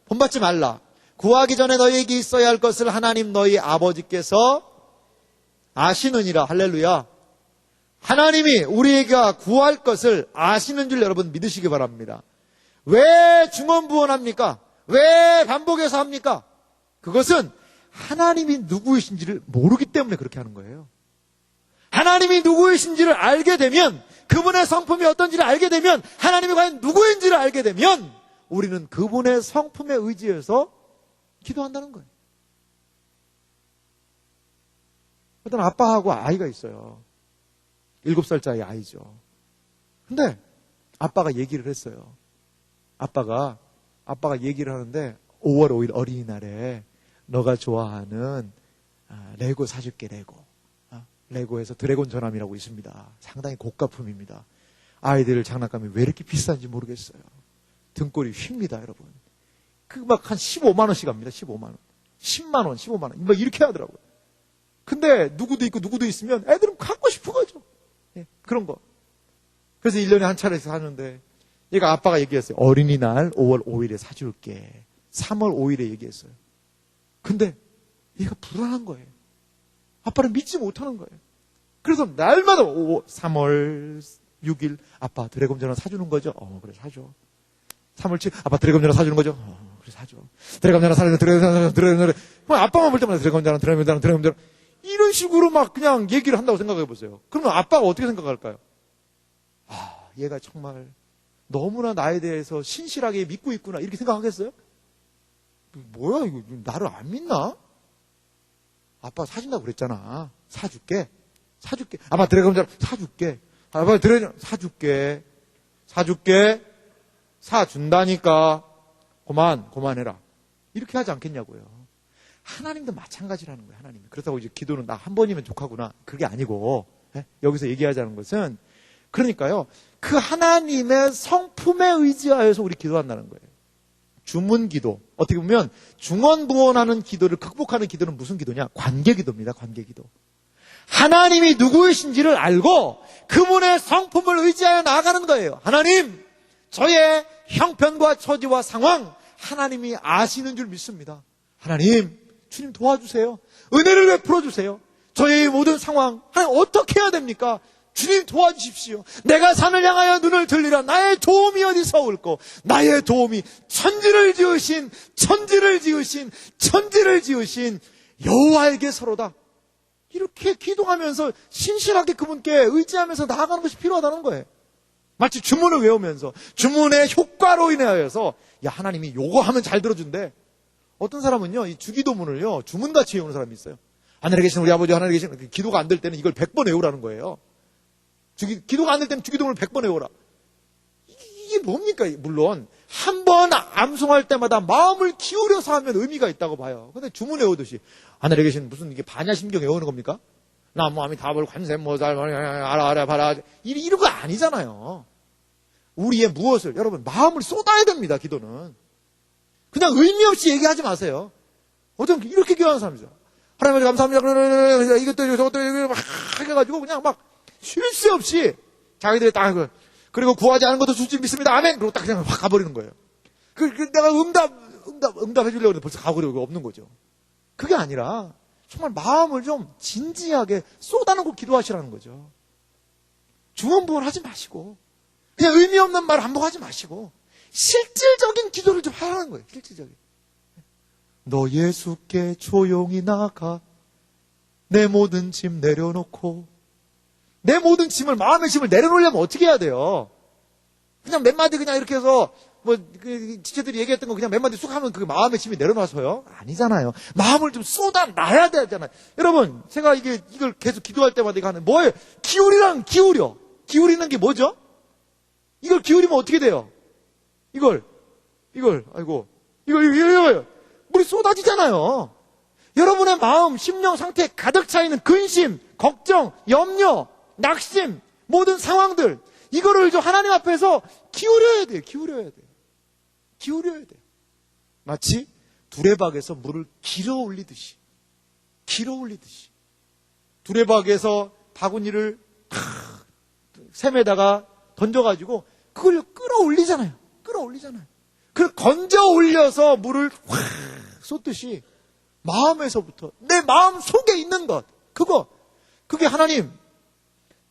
본받지 말라. 구하기 전에 너희에게 있어야 할 것을 하나님 너희 아버지께서 아시느니라. 할렐루야. 하나님이 우리가 구할 것을 아시는 줄 여러분 믿으시기 바랍니다. 왜 중언부언합니까? 왜 반복해서 합니까? 그것은 하나님이 누구이신지를 모르기 때문에 그렇게 하는 거예요. 하나님이 누구이신지를 알게 되면, 그분의 성품이 어떤지를 알게 되면, 하나님이 과연 누구인지를 알게 되면 우리는 그분의 성품에 의지해서 기도한다는 거예요. 어떤 아빠하고 아이가 있어요. 7살짜리 아이죠. 근데 아빠가 얘기를 했어요. 아빠가 얘기를 하는데 5월 5일 어린이날에 너가 좋아하는 레고 사줄게. 레고에서 드래곤 전함이라고 있습니다. 상당히 고가품입니다. 아이들 장난감이 왜 이렇게 비싼지 모르겠어요. 등골이 휩니다, 여러분. 그 막 한 15만 원씩 합니다. 15만 원. 10만 원, 15만 원. 막 이렇게 하더라고요. 근데 누구도 있고 누구도 있으면 애들은 갖고 싶은 거죠. 예, 그런 거. 그래서 1년에 한 차례씩 사는데 얘가 아빠가 얘기했어요. 어린이날 5월 5일에 사줄게. 3월 5일에 얘기했어요. 근데 얘가 불안한 거예요. 아빠를 믿지 못하는 거예요. 그래서 날마다 3월 6일 아빠 드래곤 전화 사주는 거죠? 그래 사줘. 3월 7일 아빠 드래곤 전화 사주는 거죠? 그래 사줘. 드래곤 전화 사주는 드래곤 전화 아빠만 볼 때마다 드래곤 전화 이런 식으로 막 그냥 얘기를 한다고 생각해 보세요. 그러면 아빠가 어떻게 생각할까요? 얘가 정말 너무나 나에 대해서 신실하게 믿고 있구나 이렇게 생각하겠어요? 뭐야 이거 나를 안 믿나? 아빠 사준다고 그랬잖아. 사줄게. 아빠 드래곤 전화 사줄게. 아빠 드래곤 사줄게. 사준다니까. 그만해라. 이렇게 하지 않겠냐고요. 하나님도 마찬가지라는 거예요. 하나님. 그렇다고 이제 기도는 나 한 번이면 족하구나. 그게 아니고 여기서 얘기하자는 것은 그러니까요. 그 하나님의 성품에 의지하여서 우리 기도한다는 거예요. 주문기도. 어떻게 보면 중언부언하는 기도를 극복하는 기도는 무슨 기도냐? 관계기도입니다. 관계기도. 하나님이 누구이신지를 알고 그분의 성품을 의지하여 나아가는 거예요. 하나님, 저의 형편과 처지와 상황 하나님이 아시는 줄 믿습니다. 하나님, 주님 도와주세요. 은혜를 베풀어 주세요. 저의 모든 상황 하나님 어떻게 해야 됩니까? 주님 도와주십시오. 내가 산을 향하여 눈을 들리라. 나의 도움이 어디서 올꼬? 나의 도움이 천지를 지으신 여호와에게서로다. 이렇게 기도하면서 신실하게 그분께 의지하면서 나아가는 것이 필요하다는 거예요. 마치 주문을 외우면서 주문의 효과로 인하여서 하나님이 요거 하면 잘 들어준대. 어떤 사람은요 이 주기도문을요 주문같이 외우는 사람이 있어요. 하늘에 계신 우리 아버지 하늘에 계신 기도가 안 될 때는 이걸 100번 외우라는 거예요. 기도가 안 될 때는 주기도문을 100번 외워라. 이게 뭡니까? 물론 한 번 암송할 때마다 마음을 기울여서 하면 의미가 있다고 봐요. 근데 주문 외우듯이 하늘에 계신 무슨 이게 반야심경 외우는 겁니까? 나무아미 다벌 관세 모살 알아 봐라 이런 거 아니잖아요. 우리의 무엇을 여러분 마음을 쏟아야 됩니다. 기도는 그냥 의미 없이 얘기하지 마세요. 어떤 이렇게 기도하는 사람이죠. 하나님 감사합니다. 이것도 저것도 막 해가지고 그냥 막 쉴 새 없이 자기들이 딱 그리고 구하지 않은 것도 주지 믿습니다. 아멘. 그리고 딱 그냥 확 가버리는 거예요. 내가 응답해 주려고 했는데 벌써 가버리고 없는 거죠. 그게 아니라 정말 마음을 좀 진지하게 쏟아놓고 기도하시라는 거죠. 중언부언 하지 마시고 그냥 의미 없는 말 반복하지 마시고 실질적인 기도를 좀 하라는 거예요. 실질적인. 너 예수께 조용히 나가 내 모든 짐 내려놓고 내 모든 짐을 마음의 짐을 내려놓으려면 어떻게 해야 돼요? 그냥 몇 마디 그냥 이렇게 해서 지체들이 얘기했던 거 그냥 몇 마디 쑥 하면 그 마음의 짐이 내려놔서요? 아니잖아요. 마음을 좀 쏟아놔야 되잖아요. 여러분, 제가 이걸 계속 기도할 때마다 이거 하는 뭐예요? 기울여. 기울이는 게 뭐죠? 이걸 기울이면 어떻게 돼요? 이걸 물이 쏟아지잖아요. 여러분의 마음, 심령 상태에 가득 차 있는 근심, 걱정, 염려, 낙심, 모든 상황들 이거를 좀 하나님 앞에서 기울여야 돼요. 마치 두레박에서 물을 길어 올리듯이 두레박에서 바구니를 샘에다가 던져가지고 그걸 끌어올리잖아요. 그걸 건져 올려서 물을 확 쏟듯이 마음에서부터 내 마음 속에 있는 것 그게 하나님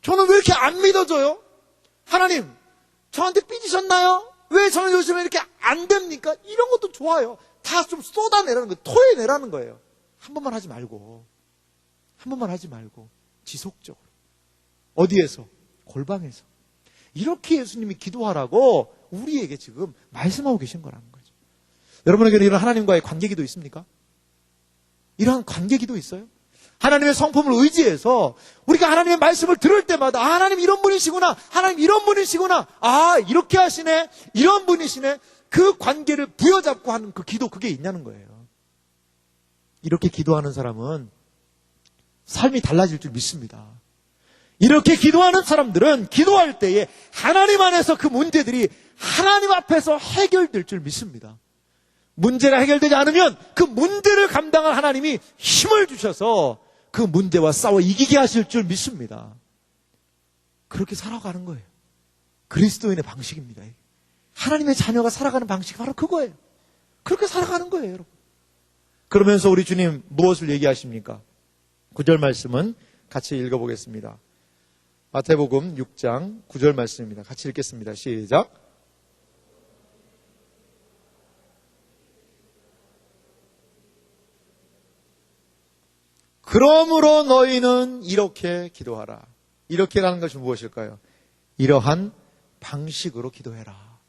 저는 왜 이렇게 안 믿어져요? 하나님 저한테 삐지셨나요? 왜 저는 요즘에 이렇게 안 됩니까? 이런 것도 좋아요. 다 좀 쏟아내라는 거예요. 토해내라는 거예요. 한 번만 하지 말고 지속적으로 어디에서? 골방에서 이렇게 예수님이 기도하라고 우리에게 지금 말씀하고 계신 거라는 거죠. 여러분에게는 이런 하나님과의 관계기도 있습니까? 이러한 관계기도 있어요? 하나님의 성품을 의지해서 우리가 하나님의 말씀을 들을 때마다 하나님 이런 분이시구나, 하나님 이런 분이시구나, 이렇게 하시네, 이런 분이시네, 그 관계를 부여잡고 하는 그 기도, 그게 있냐는 거예요. 이렇게 기도하는 사람은 삶이 달라질 줄 믿습니다. 이렇게 기도하는 사람들은 기도할 때에 하나님 안에서 그 문제들이 하나님 앞에서 해결될 줄 믿습니다. 문제가 해결되지 않으면 그 문제를 감당할 하나님이 힘을 주셔서 그 문제와 싸워 이기게 하실 줄 믿습니다. 그렇게 살아가는 거예요. 그리스도인의 방식입니다. 하나님의 자녀가 살아가는 방식이 바로 그거예요. 그렇게 살아가는 거예요, 여러분. 그러면서 우리 주님 무엇을 얘기하십니까? 9절 말씀은 같이 읽어보겠습니다. 마태복음 6장 9절 말씀입니다. 같이 읽겠습니다. 시작. 그러므로 너희는 이렇게 기도하라. 이렇게라는 것이 무엇일까요? 이러한 방식으로 기도해라.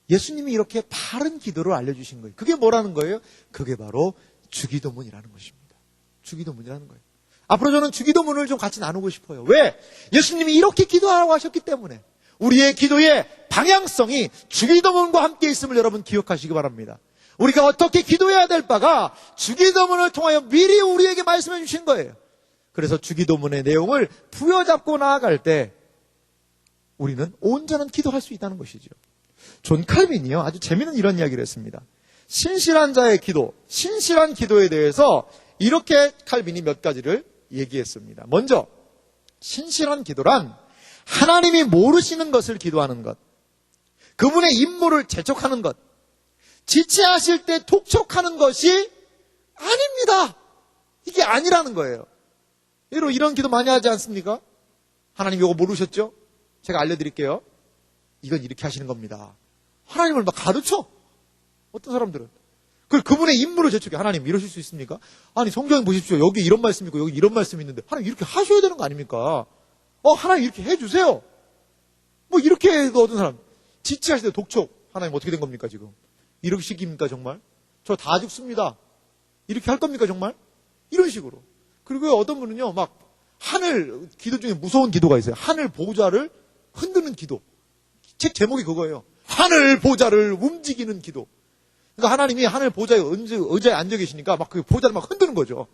예수님이 이렇게 바른 기도를 알려주신 거예요. 그게 뭐라는 거예요? 그게 바로 주기도문이라는 것입니다. 주기도문이라는 거예요. 앞으로 저는 주기도문을 좀 같이 나누고 싶어요. 왜? 예수님이 이렇게 기도하라고 하셨기 때문에 우리의 기도의 방향성이 주기도문과 함께 있음을 여러분 기억하시기 바랍니다. 우리가 어떻게 기도해야 될 바가 주기도문을 통하여 미리 우리에게 말씀해 주신 거예요. 그래서 주기도문의 내용을 부여잡고 나아갈 때 우리는 온전한 기도할 수 있다는 것이죠. 존 칼빈이요, 아주 재미있는 이런 이야기를 했습니다. 신실한 자의 기도, 신실한 기도에 대해서 이렇게 칼빈이 몇 가지를 얘기했습니다. 먼저 신실한 기도란 하나님이 모르시는 것을 기도하는 것, 그분의 임무를 재촉하는 것, 지체하실 때 독촉하는 것이 아닙니다. 이게 아니라는 거예요. 예로 이런 기도 많이 하지 않습니까? 하나님 이거 모르셨죠? 제가 알려드릴게요. 이건 이렇게 하시는 겁니다. 하나님을 막 가르쳐. 어떤 사람들은. 그분의 임무를 재촉해. 하나님 이러실 수 있습니까? 아니 성경에 보십시오. 여기 이런 말씀이 있고 여기 이런 말씀이 있는데 하나님 이렇게 하셔야 되는 거 아닙니까? 하나님 이렇게 해주세요. 뭐 이렇게 해도 어떤 사람 지체하실 때 독촉. 하나님 어떻게 된 겁니까 지금? 이러시깁니까 정말? 저 다 죽습니다. 이렇게 할 겁니까 정말? 이런 식으로. 그리고 어떤 분은요 막 하늘 기도 중에 무서운 기도가 있어요. 하늘 보좌를 흔드는 기도. 책 제목이 그거예요. 하늘 보좌를 움직이는 기도. 그러니까 하나님이 하늘 보좌에 의자에 앉아 계시니까 막 그 보좌를 막 흔드는 거죠.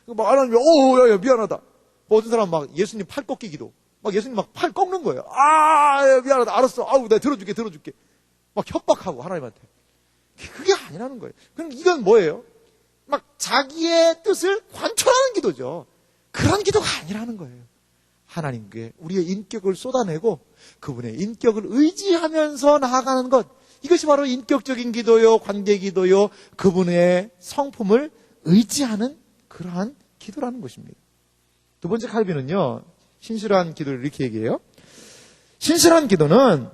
막 하나님이 야 미안하다. 뭐 어떤 사람 막 예수님 팔 꺾기 기도. 막 예수님 막 팔 꺾는 거예요. 야, 미안하다. 알았어. 내가 들어줄게. 막 협박하고 하나님한테. 그게 아니라는 거예요. 그럼 이건 뭐예요? 막 자기의 뜻을 관철하는 기도죠. 그런 기도가 아니라는 거예요. 하나님께 우리의 인격을 쏟아내고 그분의 인격을 의지하면서 나아가는 것. 이것이 바로 인격적인 기도요, 관계 기도요, 그분의 성품을 의지하는 그러한 기도라는 것입니다. 두 번째 칼빈은요, 신실한 기도를 이렇게 얘기해요. 신실한 기도는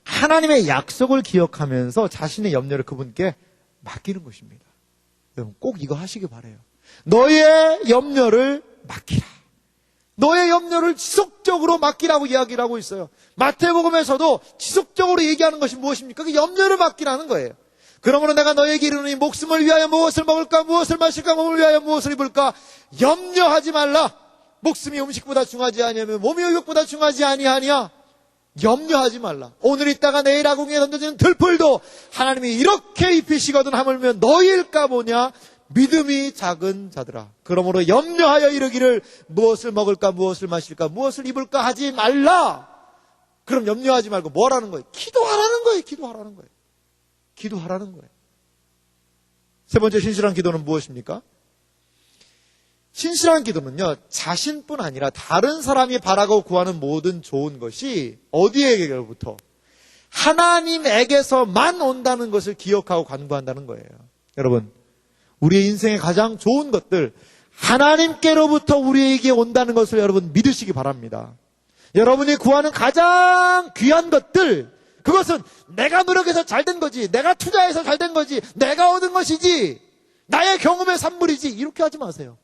하나님의 약속을 기억하면서 자신의 염려를 그분께 맡기는 것입니다. 여러분 꼭 이거 하시기 바라요. 너의 염려를 맡기라. 너의 염려를 지속적으로 맡기라고 이야기를 하고 있어요. 마태복음에서도 지속적으로 얘기하는 것이 무엇입니까? 그 염려를 맡기라는 거예요. 그러므로 내가 너에게 이르노니 목숨을 위하여 무엇을 먹을까, 무엇을 마실까, 몸을 위하여 무엇을 입을까 염려하지 말라. 목숨이 음식보다 중하지 아니하며 몸이 의욕보다 중하지 아니하니야. 염려하지 말라. 오늘 있다가 내일 아궁이에 던져지는 들풀도 하나님이 이렇게 입히시거든 하물며 너희일까 보냐. 믿음이 작은 자들아. 그러므로 염려하여 이르기를 무엇을 먹을까, 무엇을 마실까, 무엇을 입을까 하지 말라. 그럼 염려하지 말고 뭘 하는 거예요? 기도하라는 거예요. 기도하라는 거예요. 세 번째 신실한 기도는 무엇입니까? 신실한 기도는요, 자신뿐 아니라 다른 사람이 바라고 구하는 모든 좋은 것이 어디에게로부터? 하나님에게서만 온다는 것을 기억하고 간구한다는 거예요. 여러분, 우리의 인생의 가장 좋은 것들, 하나님께로부터 우리에게 온다는 것을 여러분 믿으시기 바랍니다. 여러분이 구하는 가장 귀한 것들, 그것은 내가 노력해서 잘된 거지, 내가 투자해서 잘된 거지, 내가 얻은 것이지, 나의 경험의 산물이지, 이렇게 하지 마세요.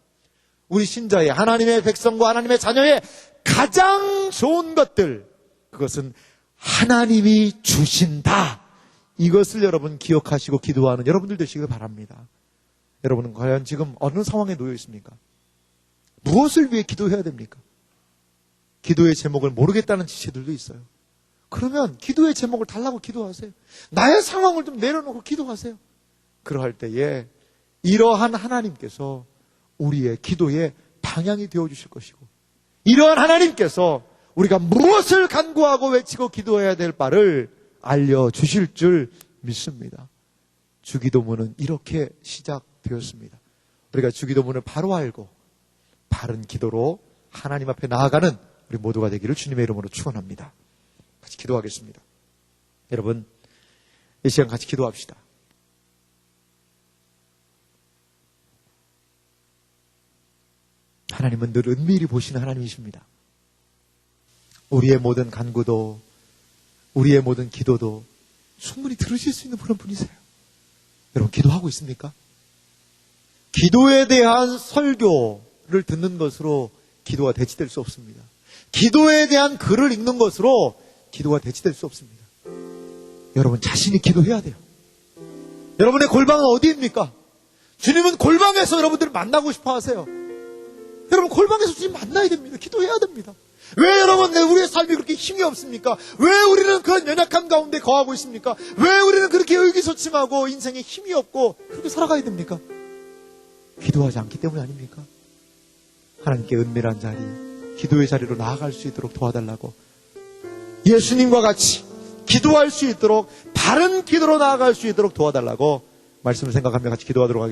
우리 신자의, 하나님의 백성과 하나님의 자녀의 가장 좋은 것들, 그것은 하나님이 주신다. 이것을 여러분 기억하시고 기도하는 여러분들 되시길 바랍니다. 여러분은 과연 지금 어느 상황에 놓여 있습니까? 무엇을 위해 기도해야 됩니까? 기도의 제목을 모르겠다는 지체들도 있어요. 그러면 기도의 제목을 달라고 기도하세요. 나의 상황을 좀 내려놓고 기도하세요. 그러할 때에 이러한 하나님께서 우리의 기도의 방향이 되어주실 것이고, 이러한 하나님께서 우리가 무엇을 간구하고 외치고 기도해야 될 바를 알려주실 줄 믿습니다. 주기도문은 이렇게 시작되었습니다. 우리가 주기도문을 바로 알고 바른 기도로 하나님 앞에 나아가는 우리 모두가 되기를 주님의 이름으로 축원합니다. 같이 기도하겠습니다. 여러분, 이 시간 같이 기도합시다. 하나님은 늘 은밀히 보시는 하나님이십니다. 우리의 모든 간구도, 우리의 모든 기도도 충분히 들으실 수 있는 그런 분이세요. 여러분, 기도하고 있습니까? 기도에 대한 설교를 듣는 것으로 기도가 대치될 수 없습니다. 기도에 대한 글을 읽는 것으로 기도가 대치될 수 없습니다. 여러분, 자신이 기도해야 돼요. 여러분의 골방은 어디입니까? 주님은 골방에서 여러분들을 만나고 싶어 하세요. 여러분, 골방에서 주님 만나야 됩니다. 기도해야 됩니다. 왜 여러분, 우리의 삶이 그렇게 힘이 없습니까? 왜 우리는 그런 연약함 가운데 거하고 있습니까? 왜 우리는 그렇게 의기소침하고 인생에 힘이 없고 그렇게 살아가야 됩니까? 기도하지 않기 때문이 아닙니까? 하나님께 은밀한 자리, 기도의 자리로 나아갈 수 있도록 도와달라고, 예수님과 같이 기도할 수 있도록, 바른 기도로 나아갈 수 있도록 도와달라고 말씀을 생각하며 같이 기도하도록 하겠습니다.